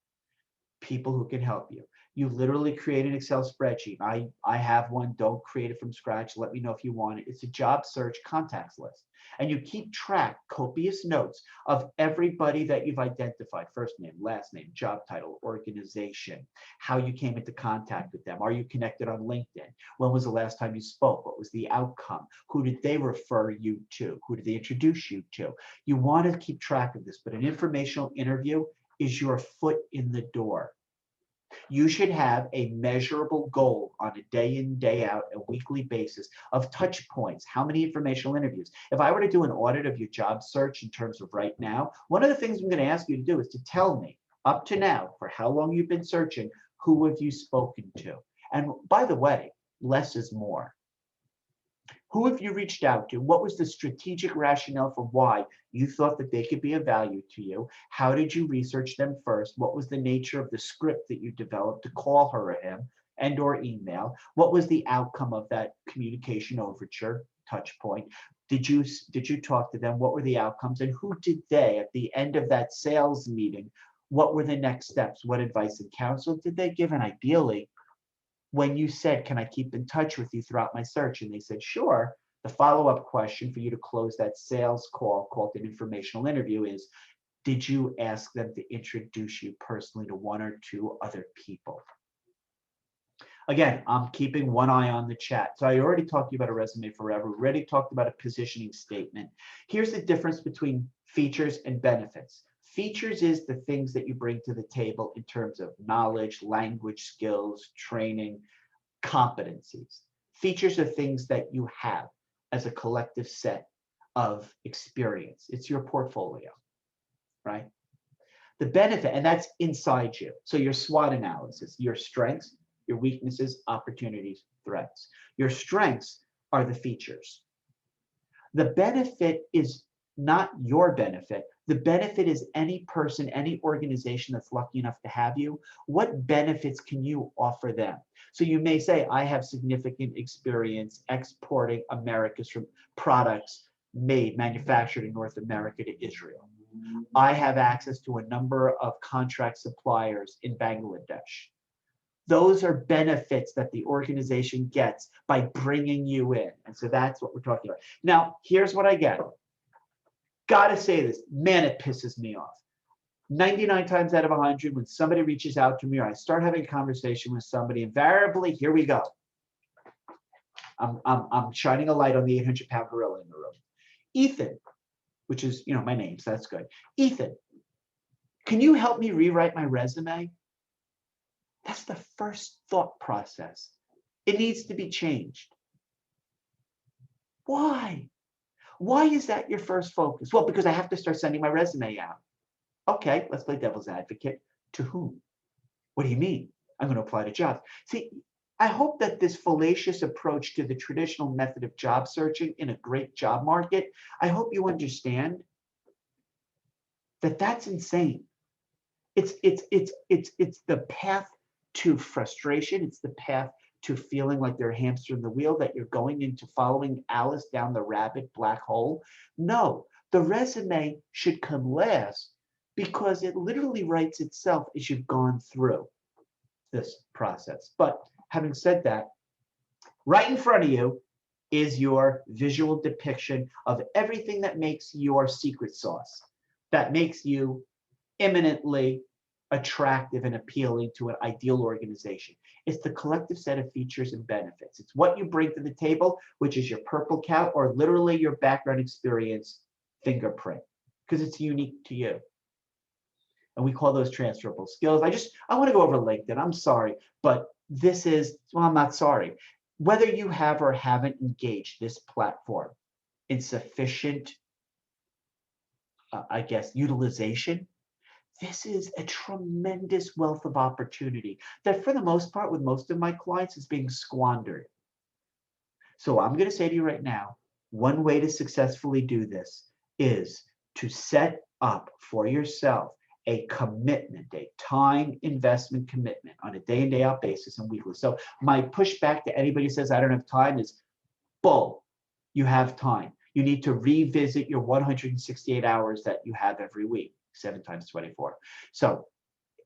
who can help you. You literally create an Excel spreadsheet. I have one. Don't create it from scratch. Let me know if you want it. It's a job search contacts list. And you keep track, copious notes of everybody that you've identified: first name, last name, job title, organization, how you came into contact with them. Are you connected on LinkedIn? When was the last time you spoke? What was the outcome? Who did they refer you to? Who did they introduce you to? You want to keep track of this, but an informational interview is your foot in the door. You should have a measurable goal on a day in, day out, a weekly basis of touch points. How many informational interviews? If I were to do an audit of your job search in terms of right now, one of the things I'm going to ask you to do is to tell me up to now, for how long you've been searching, who have you spoken to? And by the way, less is more. Who have you reached out to? What was the strategic rationale for why you thought that they could be of value to you? How did you research them first? What was the nature of the script that you developed to call her or him and or email? What was the outcome of that communication overture, touch point? Did you talk to them? What were the outcomes? And who did they, at the end of that sales meeting, what were the next steps? What advice and counsel did they give? And ideally, when you said, can I keep in touch with you throughout my search? And they said, sure. The follow-up question for you to close that sales call, called an informational interview, is, did you ask them to introduce you personally to one or two other people? Again, I'm keeping one eye on the chat. So I already talked to you about a resume forever. We already talked about a positioning statement. Here's the difference between features and benefits. Features is the things that you bring to the table in terms of knowledge, language skills, training, competencies. Features are things that you have as a collective set of experience. It's your portfolio, right? The benefit, and that's inside you. So your SWOT analysis, your strengths, your weaknesses, opportunities, threats. Your strengths are the features. The benefit is not your benefit. The benefit is any person, any organization that's lucky enough to have you. What benefits can you offer them? So you may say, I have significant experience exporting America's from products manufactured in North America to Israel. I have access to a number of contract suppliers in Bangladesh. Those are benefits that the organization gets by bringing you in. And so that's what we're talking about. Now, here's what I get. Gotta say this, man, it pisses me off. 99 times out of 100, when somebody reaches out to me or I start having a conversation with somebody, invariably, here we go. I'm shining a light on the 800-pound gorilla in the room. Ethan, which is, my name, so that's good. Ethan, can you help me rewrite my resume? That's the first thought process. It needs to be changed. Why? Why is that your first focus? Well, because I have to start sending my resume out. Okay, let's play devil's advocate. To whom? What do you mean? I'm going to apply to jobs. See, I hope that this fallacious approach to the traditional method of job searching in a great job market, I hope you understand that that's insane. It's the path to frustration. It's the path to feeling like they're a hamster in the wheel, that you're going into following Alice down the rabbit black hole. No, the resume should come last because it literally writes itself as you've gone through this process. But having said that, right in front of you is your visual depiction of everything that makes your secret sauce, that makes you eminently attractive and appealing to an ideal organization. It's the collective set of features and benefits. It's what you bring to the table, which is your purple cow or literally your background experience fingerprint, because it's unique to you. And we call those transferable skills. I want to go over LinkedIn. I'm sorry, but this is, well, I'm not sorry. Whether you have or haven't engaged this platform in sufficient, utilization, this is a tremendous wealth of opportunity that for the most part, with most of my clients, is being squandered. So I'm going to say to you right now, one way to successfully do this is to set up for yourself a commitment, a time investment commitment on a day in, day out basis and weekly. So my pushback to anybody who says I don't have time is bull. You have time. You need to revisit your 168 hours that you have every week, 7 times 24. So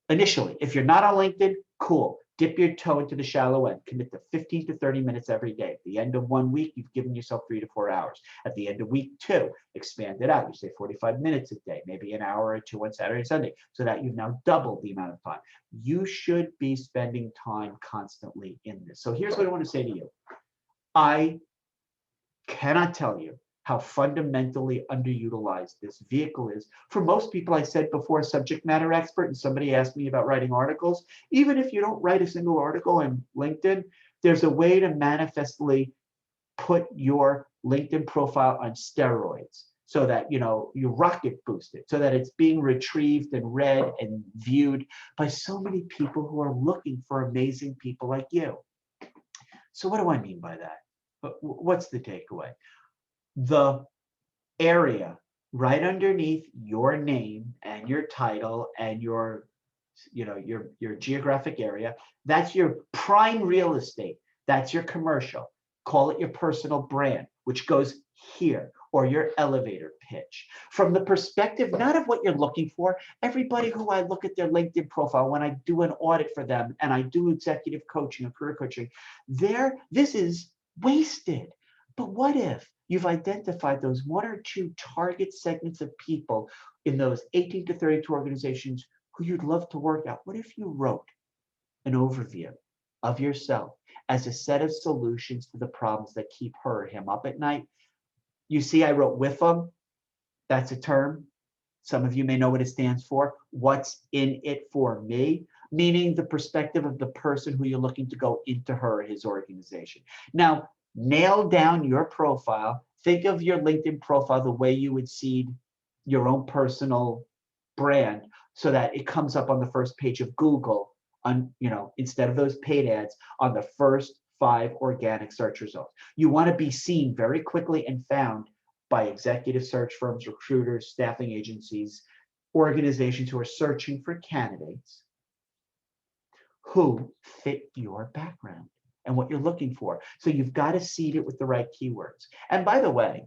initially, if you're not on LinkedIn, cool. Dip your toe into the shallow end. Commit to 15 to 30 minutes every day. At the end of 1 week, you've given yourself 3 to 4 hours. At the end of week 2, expand it out. You say 45 minutes a day, maybe an hour or 2 on Saturday and Sunday, so that you've now doubled the amount of time. You should be spending time constantly in this. So here's what I want to say to you. I cannot tell you how fundamentally underutilized this vehicle is. For most people, I said before, subject matter expert, and somebody asked me about writing articles. Even if you don't write a single article on LinkedIn, there's a way to manifestly put your LinkedIn profile on steroids so that you rocket boost it, so that it's being retrieved and read and viewed by so many people who are looking for amazing people like you. So what do I mean by that? What's the takeaway? The area right underneath your name and your title and your geographic area, that's your prime real estate. That's your commercial. Call it your personal brand, which goes here, or your elevator pitch. From the perspective, not of what you're looking for, everybody who I look at their LinkedIn profile, when I do an audit for them and I do executive coaching or career coaching, this is wasted. But what if you've identified those 1 or 2 target segments of people in those 18 to 32 organizations who you'd love to work at? What if you wrote an overview of yourself as a set of solutions to the problems that keep her or him up at night? You see, I wrote with them. That's a term. Some of you may know what it stands for. What's in it for me? Meaning the perspective of the person who you're looking to go into her or his organization. Now, nail down your profile. Think of your LinkedIn profile the way you would seed your own personal brand so that it comes up on the first page of Google, instead of those paid ads, on the first 5 organic search results. You want to be seen very quickly and found by executive search firms, recruiters, staffing agencies, organizations who are searching for candidates who fit your background and what you're looking for. So you've got to seed it with the right keywords. And by the way,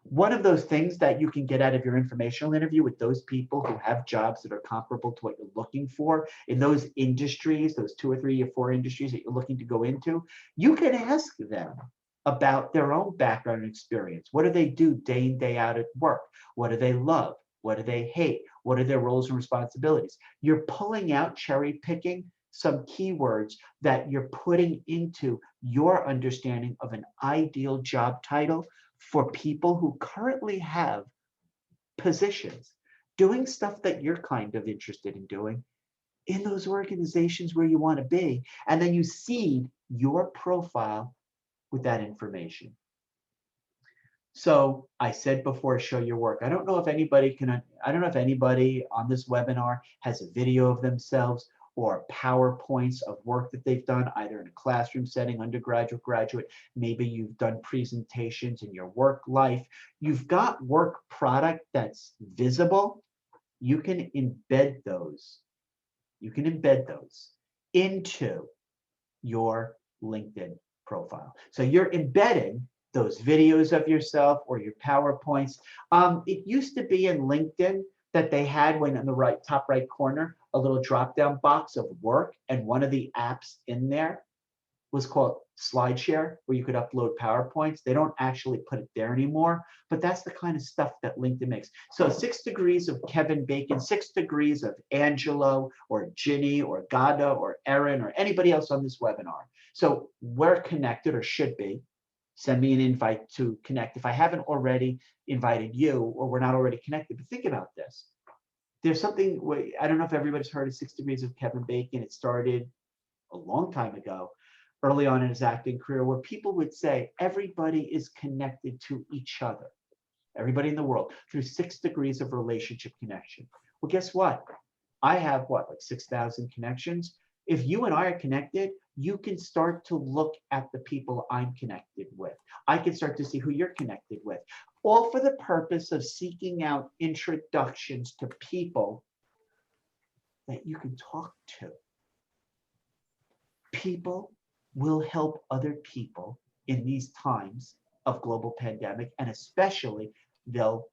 One of those things that you can get out of your informational interview with those people who have jobs that are comparable to what you're looking for in those industries, those 2 or 3 or 4 industries that you're looking to go into, you can ask them about their own background and experience. What do they do day in, day out at work? What do they love? What do they hate? What are their roles and responsibilities? You're pulling out, cherry picking some keywords that you're putting into your understanding of an ideal job title for people who currently have positions doing stuff that you're kind of interested in doing in those organizations where you want to be. And then you seed your profile with that information. So I said before, show your work. I don't know if anybody on this webinar has a video of themselves or PowerPoints of work that they've done, either in a classroom setting, undergraduate, graduate. Maybe you've done presentations in your work life. You've got work product that's visible. You can embed those. You can embed those into your LinkedIn profile. So you're embedding those videos of yourself or your PowerPoints. It used to be in LinkedIn that they had, when in the top right corner, a little drop-down box of work, and one of the apps in there was called SlideShare, where you could upload PowerPoints. They don't actually put it there anymore, but that's the kind of stuff that LinkedIn makes. So 6 degrees of Kevin Bacon, 6 degrees of Angelo or Ginny or Gada or Erin or anybody else on this webinar. So we're connected, or should be. Send me an invite to connect if I haven't already invited you, or we're not already connected. But think about this. There's something, I don't know if everybody's heard of 6 degrees of Kevin Bacon. It started a long time ago, early on in his acting career, where people would say everybody is connected to each other, everybody in the world, through 6 degrees of relationship connection. Well, guess what? I have like 6,000 connections. If you and I are connected, you can start to look at the people I'm connected with. I can start to see who you're connected with, all for the purpose of seeking out introductions to people that you can talk to. People will help other people in these times of global pandemic, and especially they'll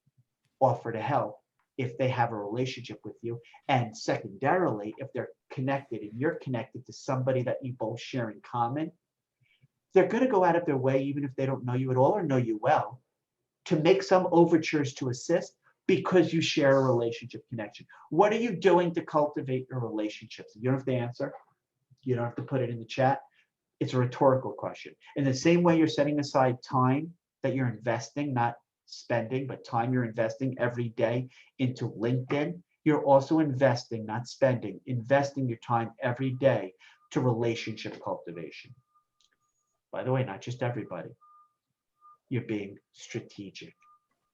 offer to help if they have a relationship with you, and secondarily, if they're connected and you're connected to somebody that you both share in common, they're going to go out of their way, even if they don't know you at all or know you well, to make some overtures to assist because you share a relationship connection. What are you doing to cultivate your relationships? You don't have to answer. You don't have to put it in the chat. It's a rhetorical question. In the same way you're setting aside time that you're investing, not spending, but time you're investing every day into LinkedIn, you're also investing, not spending, investing your time every day to relationship cultivation. By the way, not just everybody. You're being strategic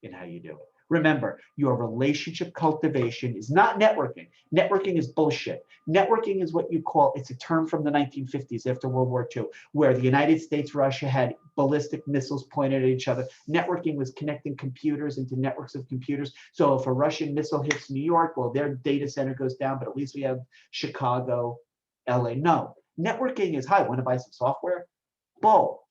in how you do it. Remember, your relationship cultivation is not networking. Networking is bullshit. Networking is what you call, it's a term from the 1950s after World War II, where the United States, Russia had ballistic missiles pointed at each other. Networking was connecting computers into networks of computers. So if a Russian missile hits New York, well, their data center goes down, but at least we have Chicago, LA. No, networking is, hi, want to buy some software? Bull.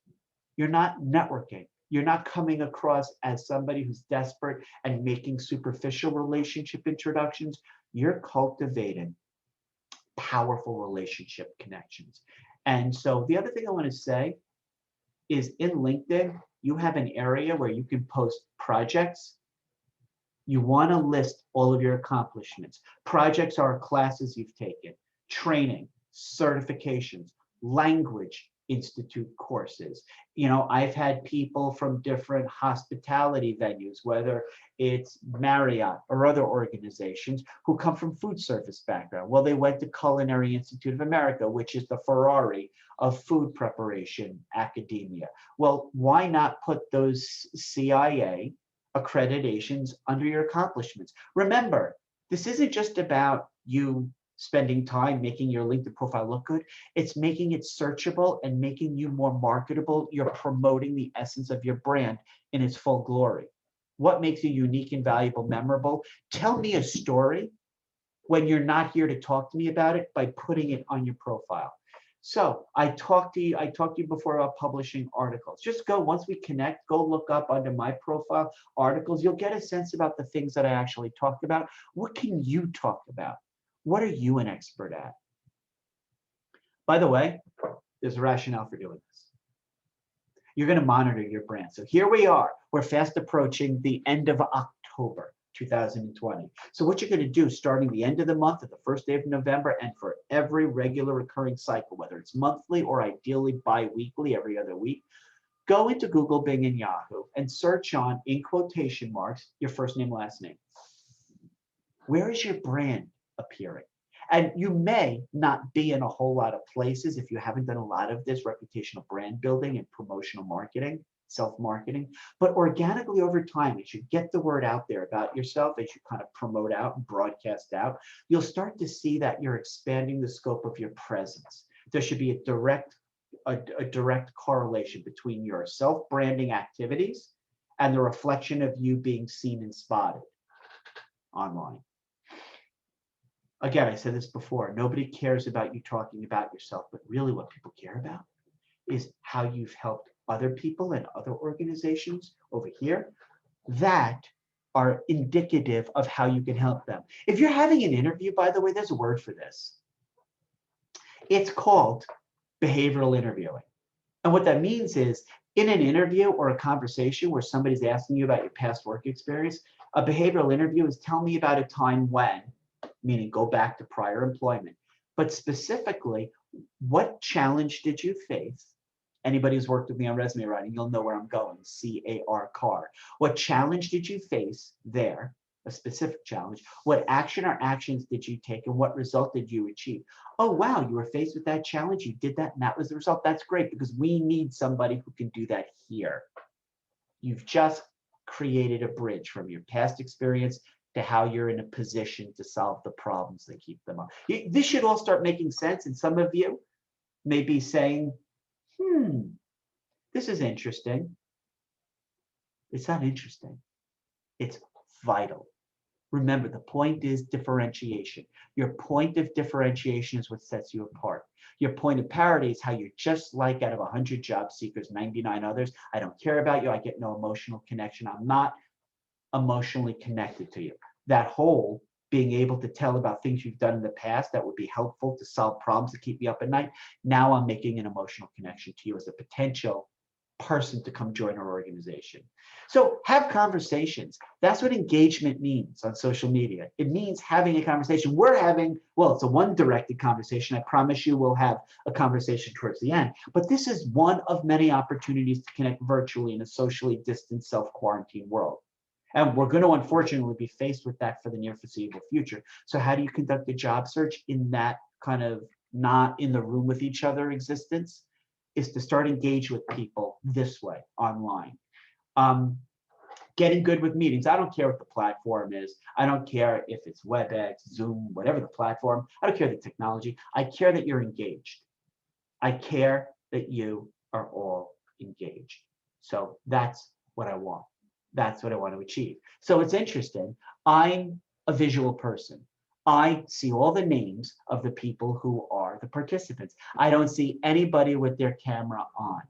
You're not networking. You're not coming across as somebody who's desperate and making superficial relationship introductions. You're cultivating powerful relationship connections. And so the other thing I want to say is, in LinkedIn, you have an area where you can post projects. You want to list all of your accomplishments. Projects are classes you've taken, training, certifications, language institute courses. You know, I've had people from different hospitality venues, whether it's Marriott or other organizations, who come from food service background. Well, they went to Culinary Institute of America, which is the Ferrari of food preparation academia. Well, why not put those CIA accreditations under your accomplishments? Remember, this isn't just about you spending time making your LinkedIn profile look good. It's making it searchable and making you more marketable. You're promoting the essence of your brand in its full glory. What makes you unique and valuable, memorable? Tell me a story when you're not here to talk to me about it by putting it on your profile. So I talked to you before about publishing articles. Just go, once we connect, go look up under my profile articles. You'll get a sense about the things that I actually talked about. What can you talk about? What are you an expert at? By the way, there's a rationale for doing this. You're going to monitor your brand. So here we are. We're fast approaching the end of October 2020. So what you're going to do starting the end of the month or the first day of November, and for every regular recurring cycle, whether it's monthly or ideally bi-weekly, every other week, go into Google, Bing, and Yahoo and search on, in quotation marks, your first name, last name. Where is your brand appearing? And you may not be in a whole lot of places if you haven't done a lot of this reputational brand building and promotional marketing, self-marketing, but organically over time, as you get the word out there about yourself, as you kind of promote out and broadcast out, you'll start to see that you're expanding the scope of your presence. There should be a direct correlation between your self-branding activities and the reflection of you being seen and spotted online. Again, I said this before, nobody cares about you talking about yourself, but really what people care about is how you've helped other people and other organizations over here that are indicative of how you can help them. If you're having an interview, by the way, there's a word for this. It's called behavioral interviewing. And what that means is in an interview or a conversation where somebody's asking you about your past work experience, a behavioral interview is tell me about a time when, meaning go back to prior employment. But specifically, what challenge did you face? Anybody who's worked with me on resume writing, you'll know where I'm going, C-A-R, car. What challenge did you face there? A specific challenge. What action or actions did you take and what result did you achieve? Oh, wow, you were faced with that challenge, you did that and that was the result. That's great because we need somebody who can do that here. You've just created a bridge from your past experience to how you're in a position to solve the problems that keep them up. This should all start making sense. And some of you may be saying, this is interesting. It's not interesting. It's vital. Remember, the point is differentiation. Your point of differentiation is what sets you apart. Your point of parity is how you're just like out of 100 job seekers, 99 others. I don't care about you. I get no emotional connection. I'm not emotionally connected to you. That whole being able to tell about things you've done in the past that would be helpful to solve problems to keep you up at night. Now I'm making an emotional connection to you as a potential person to come join our organization. So have conversations. That's what engagement means on social media. It means having a conversation. We're having, well, it's a one-directed conversation. I promise you we'll have a conversation towards the end. But this is one of many opportunities to connect virtually in a socially distant, self-quarantine world. And we're going to unfortunately be faced with that for the near foreseeable future. So how do you conduct a job search in that kind of not in the room with each other existence? Is to start engage with people this way online. Getting good with meetings. I don't care what the platform is. I don't care if it's WebEx, Zoom, whatever the platform. I don't care the technology. I care that you're engaged. I care that you are all engaged. So that's what I want. That's what I want to achieve. So it's interesting. I'm a visual person. I see all the names of the people who are the participants. I don't see anybody with their camera on.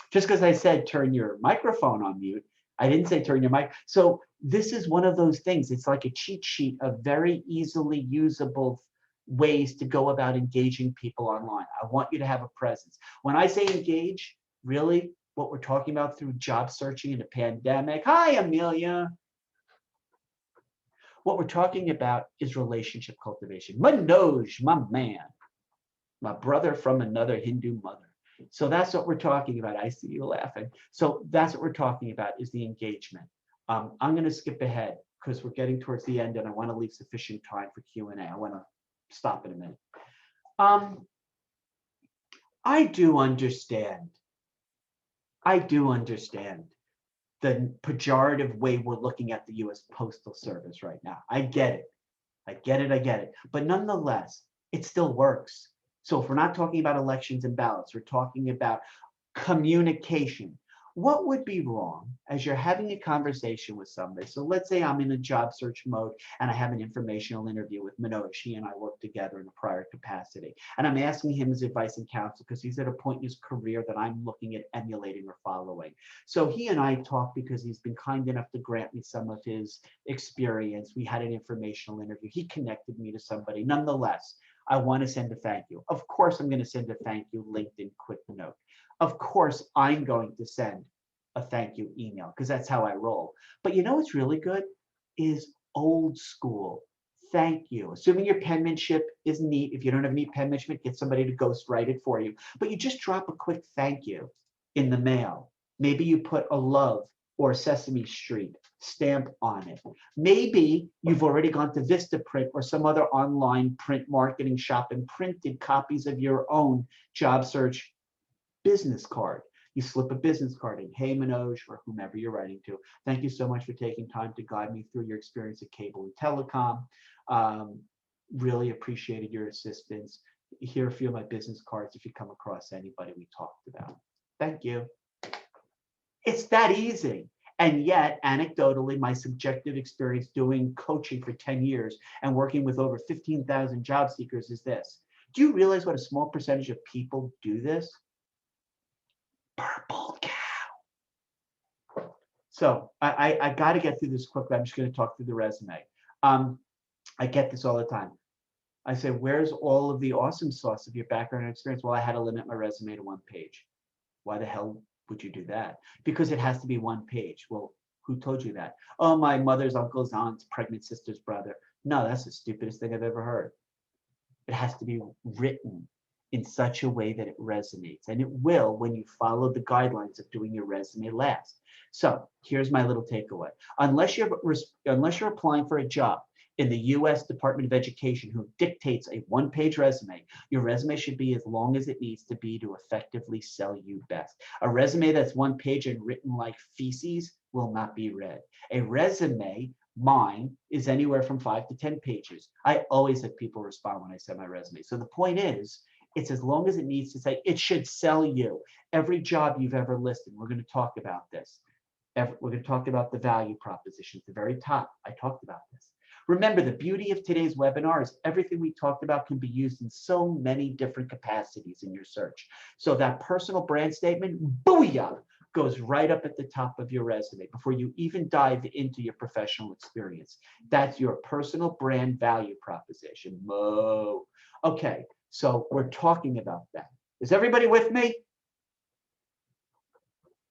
Just because I said turn your microphone on mute, I didn't say turn your mic. So this is one of those things. It's like a cheat sheet of very easily usable ways to go about engaging people online. I want you to have a presence. When I say engage, really what we're talking about through job searching in a pandemic. Hi, Amelia. What we're talking about is relationship cultivation. Manoj, my man, my brother from another Hindu mother. So that's what we're talking about. I see you laughing. So that's what we're talking about is the engagement. I'm going to skip ahead because we're getting towards the end and I want to leave sufficient time for Q&A. I want to stop in a minute. I do understand the pejorative way we're looking at the U.S. Postal Service right now. I get it. I get it. But nonetheless, it still works. So if we're not talking about elections and ballots, we're talking about communication. What would be wrong as you're having a conversation with somebody? So let's say I'm in a job search mode and I have an informational interview with Manoj. He and I work together in a prior capacity. And I'm asking him his advice and counsel because he's at a point in his career that I'm looking at emulating or following. So he and I talk because he's been kind enough to grant me some of his experience. We had an informational interview. He connected me to somebody. Nonetheless, I want to send a thank you. Of course, I'm going to send a thank you LinkedIn quick note. Of course, I'm going to send a thank you email because that's how I roll. But you know what's really good is old school. Thank you. Assuming your penmanship is neat. If you don't have neat penmanship, get somebody to ghost write it for you. But you just drop a quick thank you in the mail. Maybe you put a love or Sesame Street stamp on it. Maybe you've already gone to Vistaprint or some other online print marketing shop and printed copies of your own job search business card. You slip a business card in. Hey, Manoj, or whomever you're writing to. Thank you so much for taking time to guide me through your experience at cable and telecom. Really appreciated your assistance. Here are a few of my business cards if you come across anybody we talked about. Thank you. It's that easy. And yet, anecdotally, my subjective experience doing coaching for 10 years and working with over 15,000 job seekers is this. Do you realize what a small percentage of people do this? Purple cow. So I got to get through this quickly. I'm just going to talk through the resume. I get this all the time. I say, where's all of the awesome sauce of your background and experience? Well, I had to limit my resume to one page. Why the hell would you do that? Because it has to be one page. Well, who told you that? Oh, my mother's uncle's aunt's pregnant sister's brother. No, that's the stupidest thing I've ever heard. It has to be written in such a way that it resonates. And it will when you follow the guidelines of doing your resume last. So here's my little takeaway. Unless you're applying for a job in the US Department of Education who dictates a one-page resume, your resume should be as long as it needs to be to effectively sell you best. A resume that's one page and written like feces will not be read. A resume, mine, is anywhere from 5 to 10 pages. I always have people respond when I send my resume. So the point is, it's as long as it needs to say, it should sell you. Every job you've ever listed, we're going to talk about this. We're going to talk about the value proposition at the very top. I talked about this. Remember, the beauty of today's webinar is everything we talked about can be used in so many different capacities in your search. So that personal brand statement, booyah, goes right up at the top of your resume before you even dive into your professional experience. That's your personal brand value proposition. Whoa. Okay, so we're talking about that. Is everybody with me?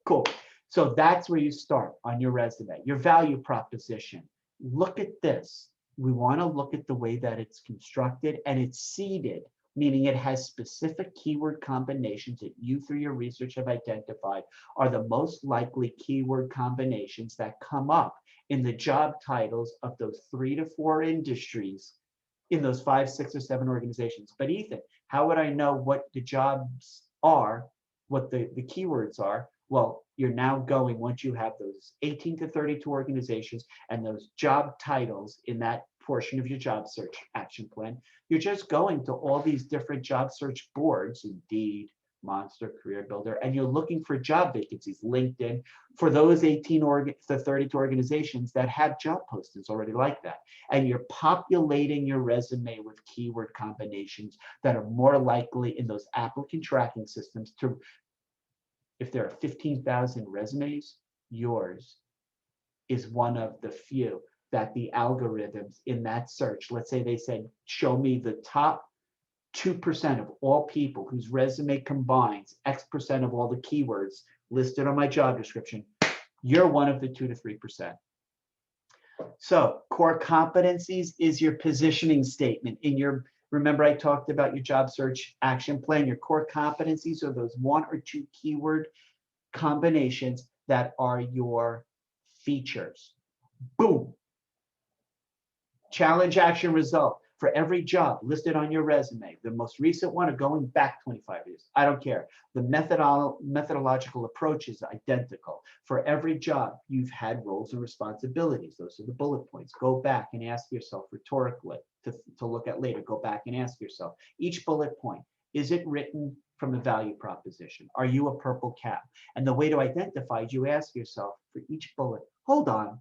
Cool. So that's where you start on your resume, your value proposition. Look at this. We want to look at the way that it's constructed and it's seeded, meaning it has specific keyword combinations that you, through your research, have identified are the most likely keyword combinations that come up in the job titles of those 3 to 4 industries in those 5, 6, or 7 organizations. But Ethan, how would I know what the jobs are, what the keywords are? Well, you're now going, once you have those 18 to 32 organizations and those job titles in that portion of your job search action plan, you're just going to all these different job search boards, Indeed, Monster, Career Builder, and you're looking for job vacancies, LinkedIn, for those 18 to 32 organizations that have job postings already like that. And you're populating your resume with keyword combinations that are more likely in those applicant tracking systems to, if there are 15,000 resumes, yours is one of the few that the algorithms in that search, let's say they said, show me the top 2% of all people whose resume combines X% of all the keywords listed on my job description, you're one of the 2 to 3%. So core competencies is your positioning statement in your, remember I talked about your job search action plan. Your core competencies are those 1 or 2 keyword combinations that are your features. Boom. Challenge, action, result. For every job listed on your resume, the most recent one or going back 25 years, I don't care. The methodological approach is identical. For every job, you've had roles and responsibilities. Those are the bullet points. Go back and ask yourself rhetorically to look at later. Go back and ask yourself. Each bullet point, is it written from a value proposition. Are you a purple cow? And the way to identify is you ask yourself for each bullet, hold on,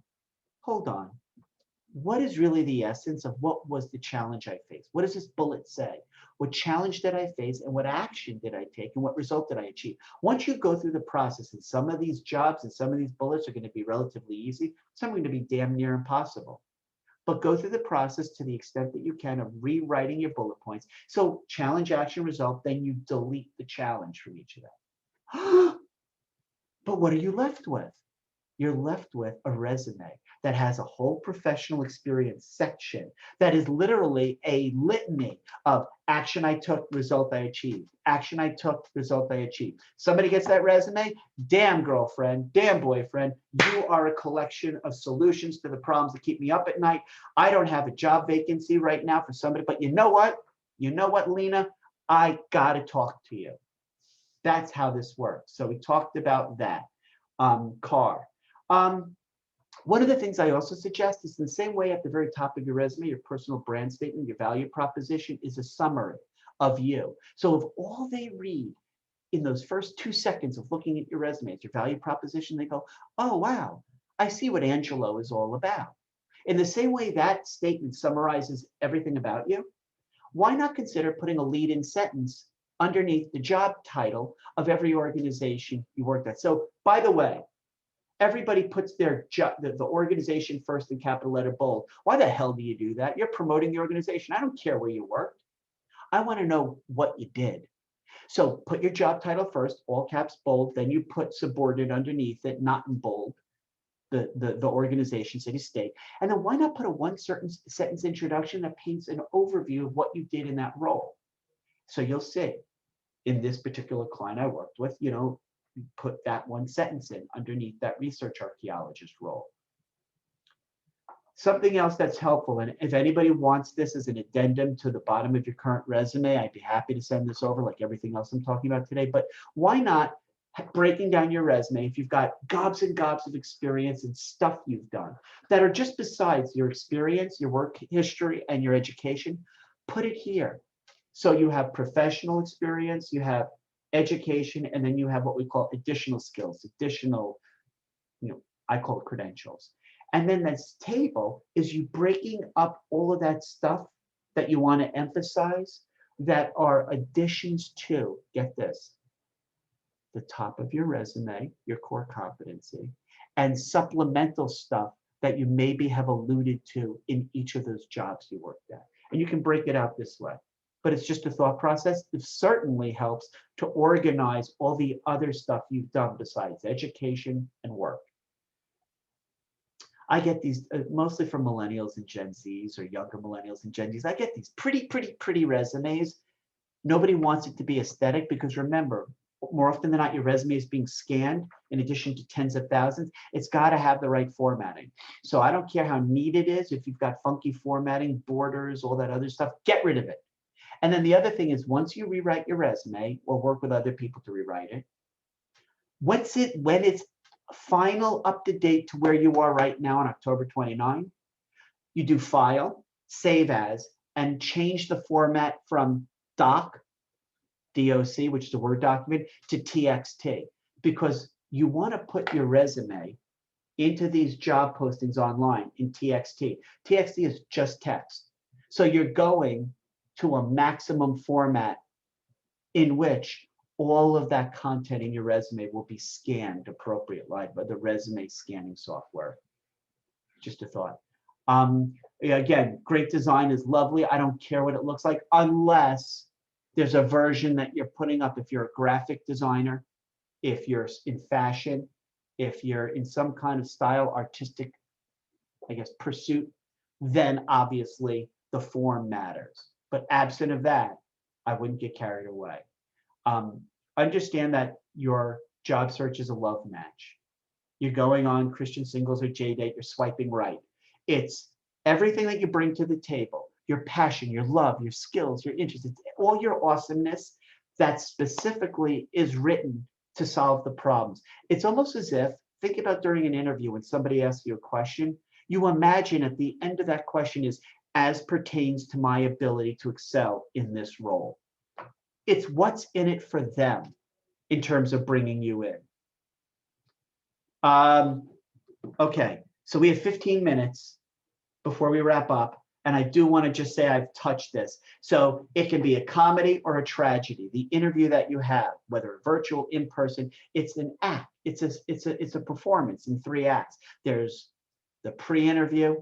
hold on. What is really the essence of what was the challenge I faced? What does this bullet say? What challenge did I face and what action did I take and what result did I achieve? Once you go through the process, and some of these jobs and some of these bullets are going to be relatively easy, some are going to be damn near impossible. But go through the process to the extent that you can of rewriting your bullet points. So challenge, action, result, then you delete the challenge from each of them. But what are you left with? You're left with a resume that has a whole professional experience section that is literally a litany of action I took, result I achieved, action I took, result I achieved. Somebody gets that resume, damn girlfriend, damn boyfriend, you are a collection of solutions to the problems that keep me up at night. I don't have a job vacancy right now for somebody, but you know what? You know what, Lena? I gotta talk to you. That's how this works. So we talked about that. Car. One of the things I also suggest is in the same way at the very top of your resume, your personal brand statement, your value proposition is a summary of you. So if all they read in those first 2 seconds of looking at your resume is your value proposition, they go, oh, wow, I see what Angelo is all about. In the same way that statement summarizes everything about you, why not consider putting a lead-in sentence underneath the job title of every organization you worked at? So by the way, everybody puts their the organization first in capital letter bold. Why the hell do you do that? You're promoting the organization. I don't care where you worked. I want to know what you did. So put your job title first, all caps bold, then you put subordinate underneath it, not in bold, the organization, city, state. And then why not put a one certain sentence introduction that paints an overview of what you did in that role? So you'll see in this particular client I worked with, put that one sentence in underneath that research archaeologist role. Something else that's helpful, and if anybody wants this as an addendum to the bottom of your current resume, I'd be happy to send this over like everything else I'm talking about today. But why not breaking down your resume if you've got gobs and gobs of experience and stuff you've done that are just besides your experience, your work history, and your education, put it here. So you have professional experience, you have education, and then you have what we call additional skills, additional, I call it credentials. And then this table is you breaking up all of that stuff that you want to emphasize that are additions to, get this, the top of your resume, your core competency, and supplemental stuff that you maybe have alluded to in each of those jobs you worked at. And you can break it out this way. But it's just a thought process. It certainly helps to organize all the other stuff you've done besides education and work. I get these mostly from millennials and Gen Zs or younger millennials and Gen Zs. I get these pretty resumes. Nobody wants it to be aesthetic because remember, more often than not, your resume is being scanned in addition to tens of thousands. It's got to have the right formatting. So I don't care how neat it is. If you've got funky formatting, borders, all that other stuff, get rid of it. And then the other thing is once you rewrite your resume or work with other people to rewrite it, when it's final up to date to where you are right now on October 29, you do file, save as, and change the format from doc, which is a Word document, to TXT, because you want to put your resume into these job postings online in TXT. TXT is just text. So you're going to a maximum format in which all of that content in your resume will be scanned appropriately by the resume scanning software. Just a thought. Again, great design is lovely. I don't care what it looks like unless there's a version that you're putting up. If you're a graphic designer, if you're in fashion, if you're in some kind of style, artistic, pursuit, then obviously the form matters. But absent of that, I wouldn't get carried away. Understand that your job search is a love match. You're going on Christian Singles or JDate, you're swiping right. It's everything that you bring to the table, your passion, your love, your skills, your interests, all your awesomeness that specifically is written to solve the problems. It's almost as if, think about during an interview when somebody asks you a question, you imagine at the end of that question is, as pertains to my ability to excel in this role. It's what's in it for them in terms of bringing you in. Okay, so we have 15 minutes before we wrap up. And I do want to just say I've touched this. So it can be a comedy or a tragedy. The interview that you have, whether virtual, in person, it's an act. It's a performance in 3 acts. There's the pre-interview,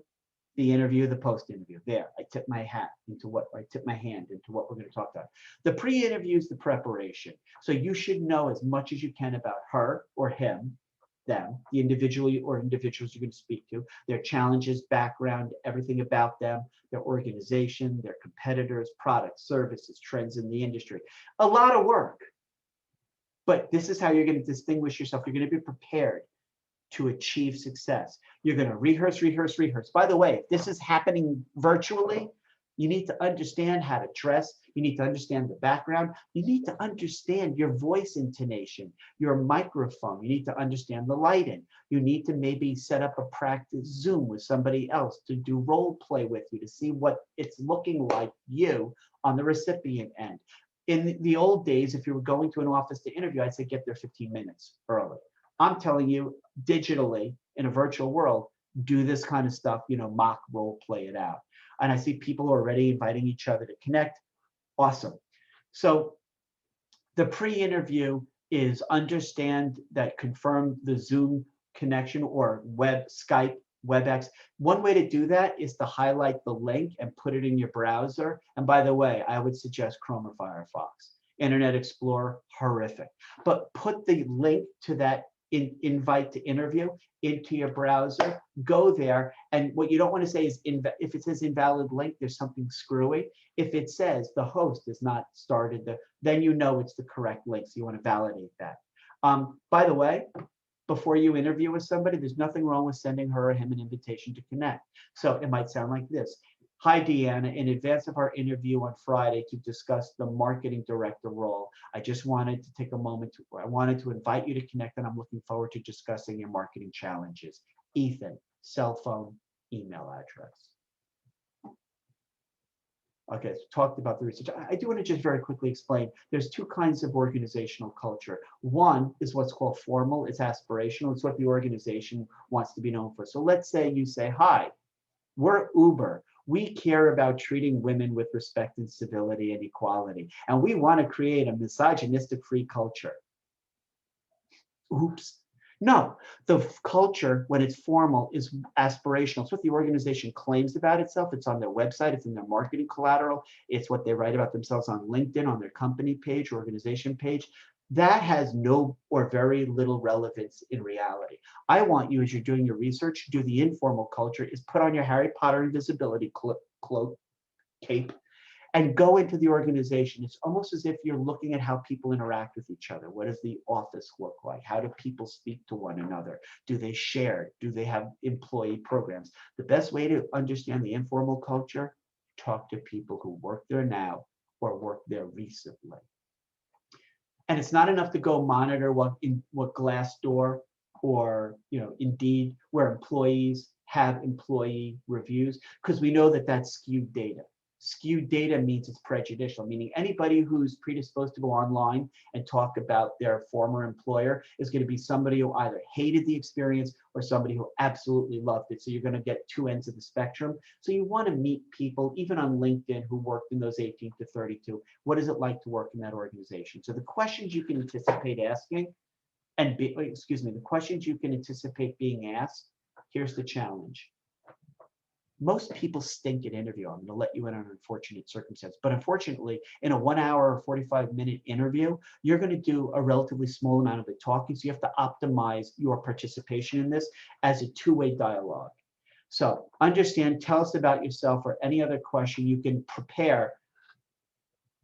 the interview, the post-interview. There, I tip my hand into what we're going to talk about. The pre-interview is the preparation. So you should know as much as you can about her or him, them, the individual or individuals you're going to speak to, their challenges, background, everything about them, their organization, their competitors, products, services, trends in the industry. A lot of work. But this is how you're going to distinguish yourself. You're going to be prepared to achieve success. You're going to rehearse, rehearse, rehearse. By the way, if this is happening virtually, you need to understand how to dress. You need to understand the background. You need to understand your voice intonation, your microphone. You need to understand the lighting. You need to maybe set up a practice Zoom with somebody else to do role play with you to see what it's looking like you on the recipient end. In the old days, if you were going to an office to interview, I'd say get there 15 minutes early. I'm telling you, digitally, in a virtual world, do this kind of stuff, mock role play it out. And I see people already inviting each other to connect. Awesome. So the pre-interview is understand that confirm the Zoom connection or Skype, WebEx. One way to do that is to highlight the link and put it in your browser. And by the way, I would suggest Chrome or Firefox. Internet Explorer, horrific. But put the link to that invite to interview into your browser, go there, and what you don't want to say is, if it says invalid link, there's something screwy. If it says the host has not started, then you know it's the correct link, so you want to validate that. By the way, before you interview with somebody, there's nothing wrong with sending her or him an invitation to connect. So it might sound like this. Hi, Deanna. In advance of our interview on Friday to discuss the marketing director role, I just wanted to take a moment I wanted to invite you to connect, and I'm looking forward to discussing your marketing challenges. Ethan, cell phone, email address. Okay, so talked about the research. I do want to just very quickly explain. There's 2 kinds of organizational culture. One is what's called formal. It's aspirational. It's what the organization wants to be known for. So let's say you say, hi, we're Uber. We care about treating women with respect and civility and equality. And we want to create a misogynistic-free culture. Oops. No, the culture, when it's formal, is aspirational. It's what the organization claims about itself. It's on their website. It's in their marketing collateral. It's what they write about themselves on LinkedIn, on their company page, organization page. That has no or very little relevance in reality. I want you, as you're doing your research, do the informal culture, is put on your Harry Potter invisibility cloak, cape, and go into the organization. It's almost as if you're looking at how people interact with each other. What does the office look like? How do people speak to one another? Do they share? Do they have employee programs? The best way to understand the informal culture, talk to people who work there now or work there recently. And it's not enough to go monitor what Glassdoor or Indeed, where employees have employee reviews, because we know that that's skewed data. Skewed data means it's prejudicial, meaning anybody who's predisposed to go online and talk about their former employer is going to be somebody who either hated the experience or somebody who absolutely loved it. So you're going to get 2 ends of the spectrum. So you want to meet people, even on LinkedIn, who worked in those 18 to 32. What is it like to work in that organization? So the questions you can anticipate asking, the questions you can anticipate being asked, here's the challenge. Most people stink at interview. I'm going to let you in on an unfortunate circumstance. But unfortunately, in a 1 hour or 45-minute interview, you're going to do a relatively small amount of the talking. So you have to optimize your participation in this as a 2-way dialogue. So understand, tell us about yourself, or any other question you can prepare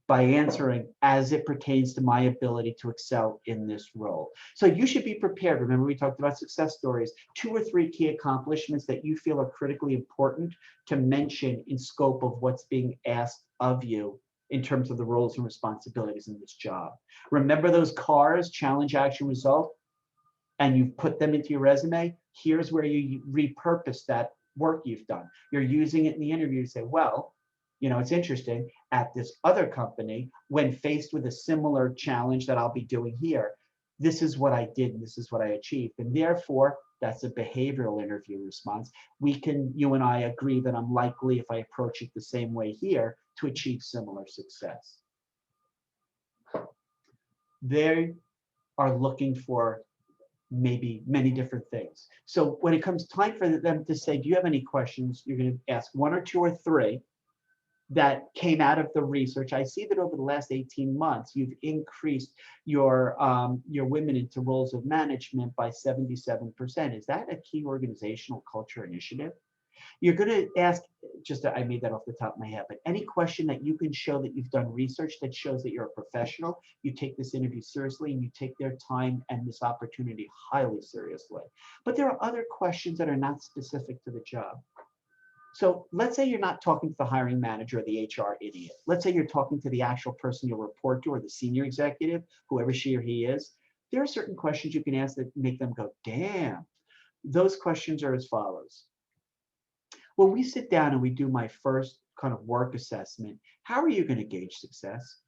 by answering as it pertains to my ability to excel in this role. So you should be prepared. Remember, we talked about success stories, 2 or 3 key accomplishments that you feel are critically important to mention in scope of what's being asked of you in terms of the roles and responsibilities in this job. Remember those CARs, challenge, action, result, and you've put them into your resume. Here's where you repurpose that work you've done. You're using it in the interview to say, well, it's interesting. at this other company, when faced with a similar challenge that I'll be doing here, this is what I did and this is what I achieved. And therefore, that's a behavioral interview response. You and I agree that I'm likely, if I approach it the same way here, to achieve similar success. They are looking for maybe many different things. So when it comes time for them to say, do you have any questions? You're going to ask one or two or three that came out of the research. I see that over the last 18 months, you've increased your women into roles of management by 77%. Is that a key organizational culture initiative? You're going to ask, I made that off the top of my head, but any question that you can show that you've done research that shows that you're a professional, you take this interview seriously and you take their time and this opportunity highly seriously. But there are other questions that are not specific to the job. So let's say you're not talking to the hiring manager or the HR idiot. Let's say you're talking to the actual person you'll report to or the senior executive, whoever she or he is. There are certain questions you can ask that make them go, damn. Those questions are as follows. When we sit down and we do my first kind of work assessment, how are you going to gauge success?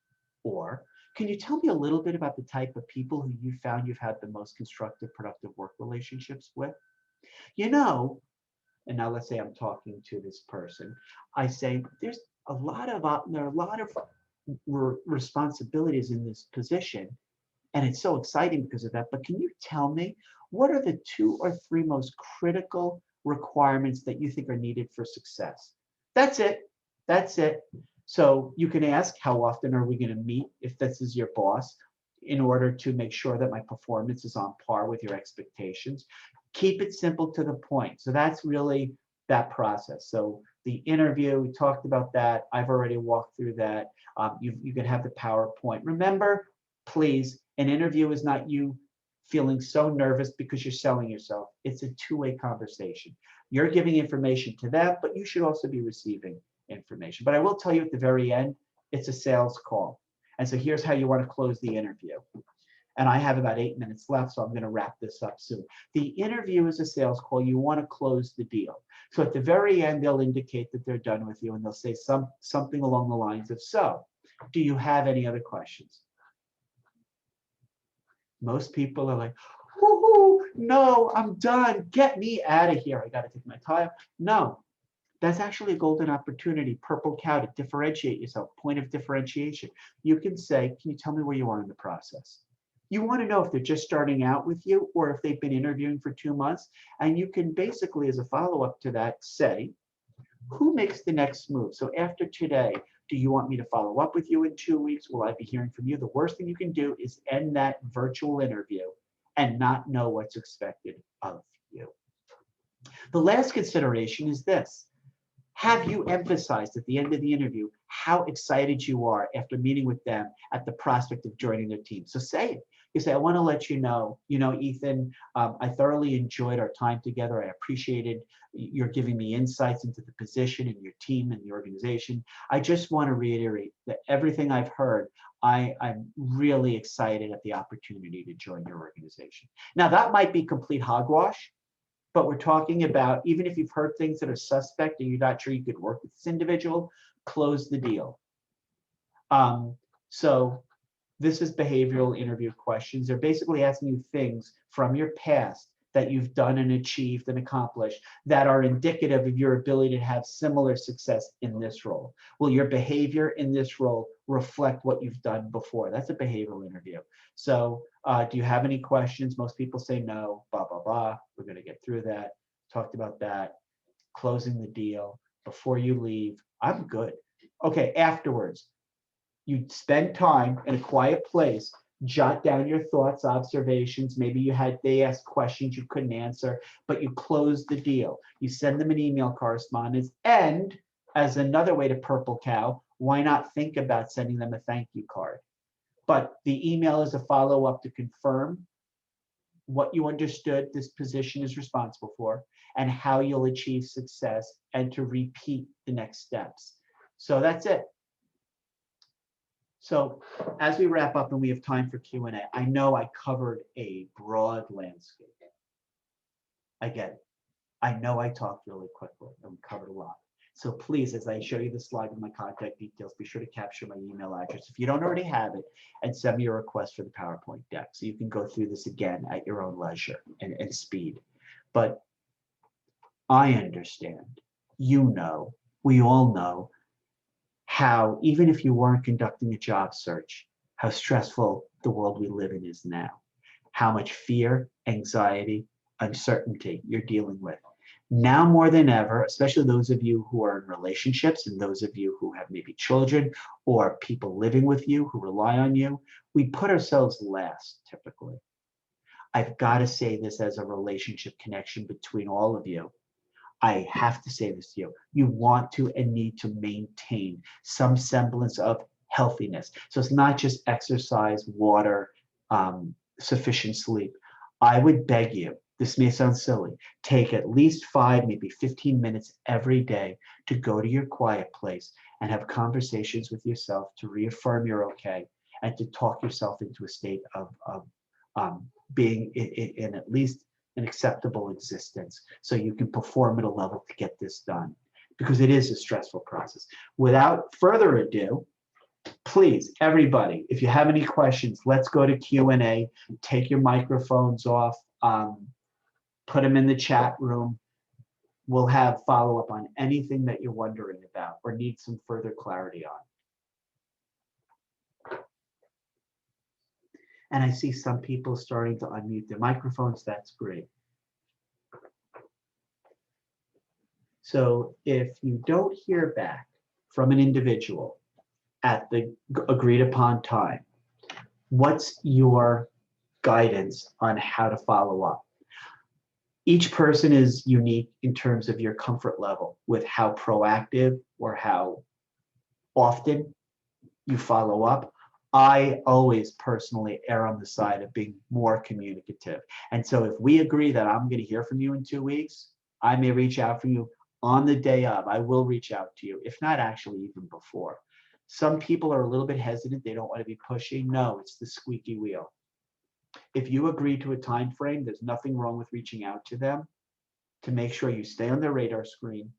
Or can you tell me a little bit about the type of people who you found you've had the most constructive, productive work relationships with? You know, and now let's say I'm talking to this person, I say, there are a lot of responsibilities in this position, and it's so exciting because of that, but can you tell me, what are the 2 or 3 most critical requirements that you think are needed for success? That's it. That's it. So you can ask, how often are we going to meet if this is your boss, in order to make sure that my performance is on par with your expectations? Keep it simple to the point. So that's really that process. So the interview, we talked about that. I've already walked through that. You can have the PowerPoint. Remember, please, an interview is not you feeling so nervous because you're selling yourself. It's a two-way conversation. You're giving information to them, but you should also be receiving information. But I will tell you at the very end, it's a sales call. And so here's how you want to close the interview. And I have about 8 minutes left, so I'm going to wrap this up soon. The interview is a sales call. You want to close the deal. So at the very end, they'll indicate that they're done with you, and they'll say something along the lines of, so, do you have any other questions? Most people are like, woohoo, no, I'm done. Get me out of here. I got to take my time. No, that's actually a golden opportunity, purple cow, to differentiate yourself, point of differentiation. You can say, can you tell me where you are in the process? You want to know if they're just starting out with you or if they've been interviewing for 2 months. And you can basically, as a follow-up to that, say, who makes the next move? So after today, do you want me to follow up with you in 2 weeks? Will I be hearing from you? The worst thing you can do is end that virtual interview and not know what's expected of you. The last consideration is this. Have you emphasized at the end of the interview how excited you are after meeting with them at the prospect of joining their team? So say it. You say, I want to let you know, Ethan, I thoroughly enjoyed our time together. I appreciated your giving me insights into the position and your team and the organization. I just want to reiterate that everything I've heard, I'm really excited at the opportunity to join your organization. Now, that might be complete hogwash, but we're talking about, even if you've heard things that are suspect and you're not sure you could work with this individual, close the deal. So this is behavioral interview questions. They're basically asking you things from your past that you've done and achieved and accomplished that are indicative of your ability to have similar success in this role. Will your behavior in this role reflect what you've done before? That's a behavioral interview. So do you have any questions? Most people say no, blah, blah, blah. We're going to get through that. Talked about that. Closing the deal. Before you leave, I'm good. Okay, afterwards, you spend time in a quiet place, jot down your thoughts, observations. Maybe they asked questions you couldn't answer, but you close the deal. You send them an email correspondence, and as another way to purple cow, why not think about sending them a thank you card? But the email is a follow-up to confirm what you understood this position is responsible for and how you'll achieve success, and to repeat the next steps. So that's it. So as we wrap up and we have time for Q&A, I know I covered a broad landscape. I get it. I know I talked really quickly and we covered a lot. So please, as I show you the slide with my contact details, be sure to capture my email address if you don't already have it, and send me a request for the PowerPoint deck so you can go through this again at your own leisure and speed. But I understand, you know, we all know how, even if you weren't conducting a job search, how stressful the world we live in is now, how much fear, anxiety, uncertainty you're dealing with. Now more than ever, especially those of you who are in relationships and those of you who have maybe children or people living with you who rely on you, we put ourselves last typically. I've got to say this as a relationship connection between all of you. I have to say this to you. You want to and need to maintain some semblance of healthiness. So it's not just exercise, water, sufficient sleep. I would beg you, this may sound silly, take at least 5, maybe 15 minutes every day to go to your quiet place and have conversations with yourself to reaffirm you're okay and to talk yourself into a state of being in at least an acceptable existence so you can perform at a level to get this done, because it is a stressful process. Without further ado, please, everybody, if you have any questions, let's go to Q&A. Take your microphones off, put them in the chat room. We'll have follow-up on anything that you're wondering about or need some further clarity on. And I see some people starting to unmute their microphones. That's great. So if you don't hear back from an individual at the agreed upon time, what's your guidance on how to follow up? Each person is unique in terms of your comfort level with how proactive or how often you follow up. I always personally err on the side of being more communicative. And so if we agree that I'm going to hear from you in 2 weeks, I may reach out for you on the day of. I will reach out to you, if not actually even before. Some people are a little bit hesitant. They don't want to be pushy. No, it's the squeaky wheel. If you agree to a time frame, there's nothing wrong with reaching out to them to make sure you stay on their radar screen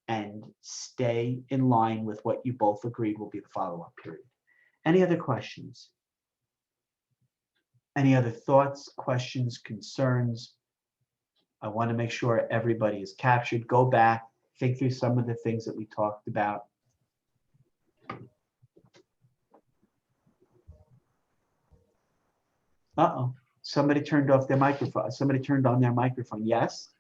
and stay in line with what you both agreed will be the follow-up period. Any other questions? Any other thoughts, questions, concerns? I want to make sure everybody is captured. Go back, think through some of the things that we talked about. Uh-oh, somebody turned off their microphone. Somebody turned on their microphone. Yes?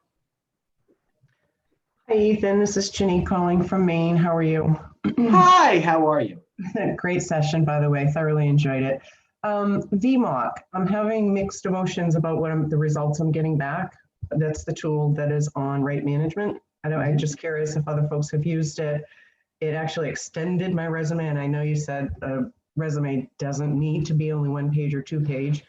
Hi, Ethan. This is Ginny calling from Maine. How are you? Hi, how are you? Great session, by the way. Thoroughly enjoyed it. VMOC, I'm having mixed emotions about the results I'm getting back. That's the tool that is on Right Management. I'm just curious if other folks have used it. It actually extended my resume, and I know you said a resume doesn't need to be only 1 page or 2 page.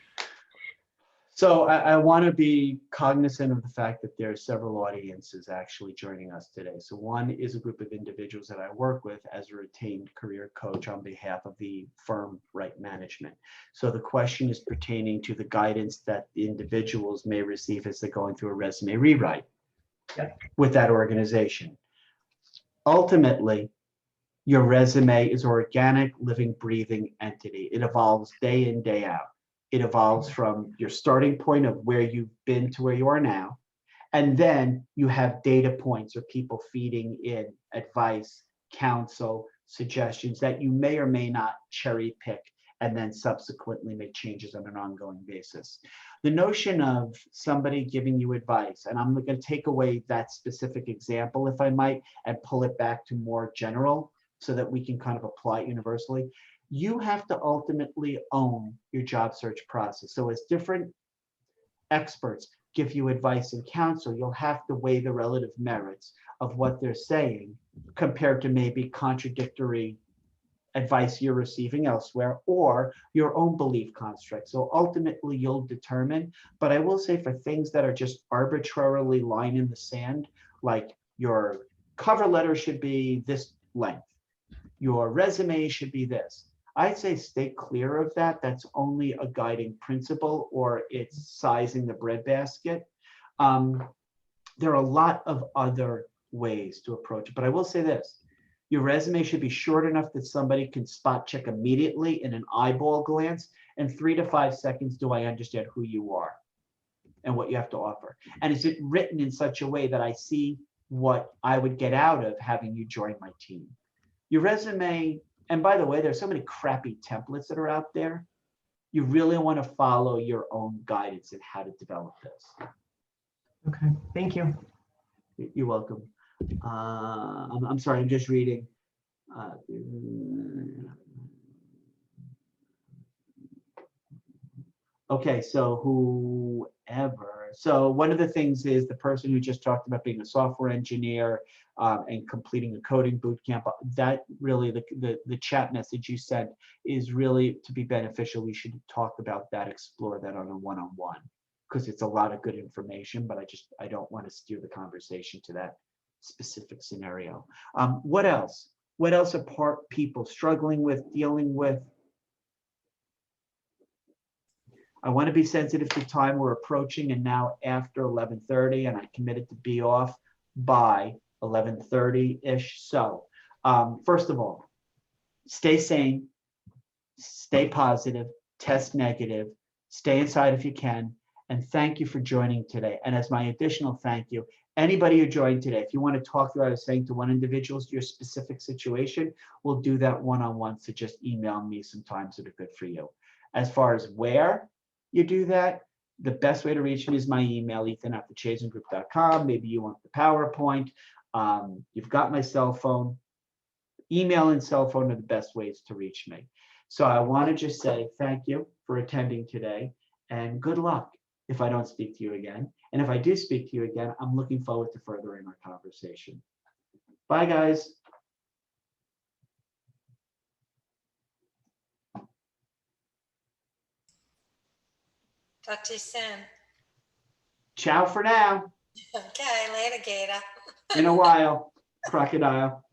So I want to be cognizant of the fact that there are several audiences actually joining us today. So one is a group of individuals that I work with as a retained career coach on behalf of the firm Right Management. So the question is pertaining to the guidance that the individuals may receive as they're going through a resume rewrite with that organization. Ultimately, your resume is an organic, living, breathing entity. It evolves day in, day out. It evolves from your starting point of where you've been to where you are now. And then you have data points or people feeding in advice, counsel, suggestions that you may or may not cherry pick and then subsequently make changes on an ongoing basis. The notion of somebody giving you advice, and I'm going to take away that specific example, if I might, and pull it back to more general so that we can kind of apply it universally. You have to ultimately own your job search process. So as different experts give you advice and counsel, you'll have to weigh the relative merits of what they're saying compared to maybe contradictory advice you're receiving elsewhere or your own belief construct. So ultimately you'll determine, but I will say for things that are just arbitrarily line in the sand, like your cover letter should be this length, your resume should be this. I'd say stay clear of that. That's only a guiding principle, or it's sizing the breadbasket. There are a lot of other ways to approach it. But I will say this, your resume should be short enough that somebody can spot check immediately in an eyeball glance. And 3 to 5 seconds, do I understand who you are and what you have to offer? And is it written in such a way that I see what I would get out of having you join my team? Your resume, and by the way, there's so many crappy templates that are out there. You really want to follow your own guidance in how to develop this. Okay, thank you. You're welcome. I'm sorry, I'm just reading. Okay, so whoever. So one of the things is the person who just talked about being a software engineer and completing a coding boot camp. That really, the chat message you sent is really to be beneficial. We should talk about that, explore that on a one-on-one, because it's a lot of good information, but I don't want to steer the conversation to that specific scenario. What else? What else are people struggling with, dealing with? I want to be sensitive to time. We're approaching and now after 11:30, and I committed to be off by 11:30-ish. So first of all, stay sane, stay positive, test negative, stay inside if you can, and thank you for joining today. And as my additional thank you, anybody who joined today, if you want to talk through what I was saying to one individual, your specific situation, we'll do that one-on-one. So just email me some times that are good for you. As far as where you do that, the best way to reach me is my email, ethan@thechazingroup.com. Maybe you want the PowerPoint. You've got my cell phone. Email and cell phone are the best ways to reach me. So I want to just say thank you for attending today and good luck if I don't speak to you again. And if I do speak to you again, I'm looking forward to furthering our conversation. Bye, guys. Talk to you soon. Ciao for now. Okay, later, Gator. In a while, crocodile.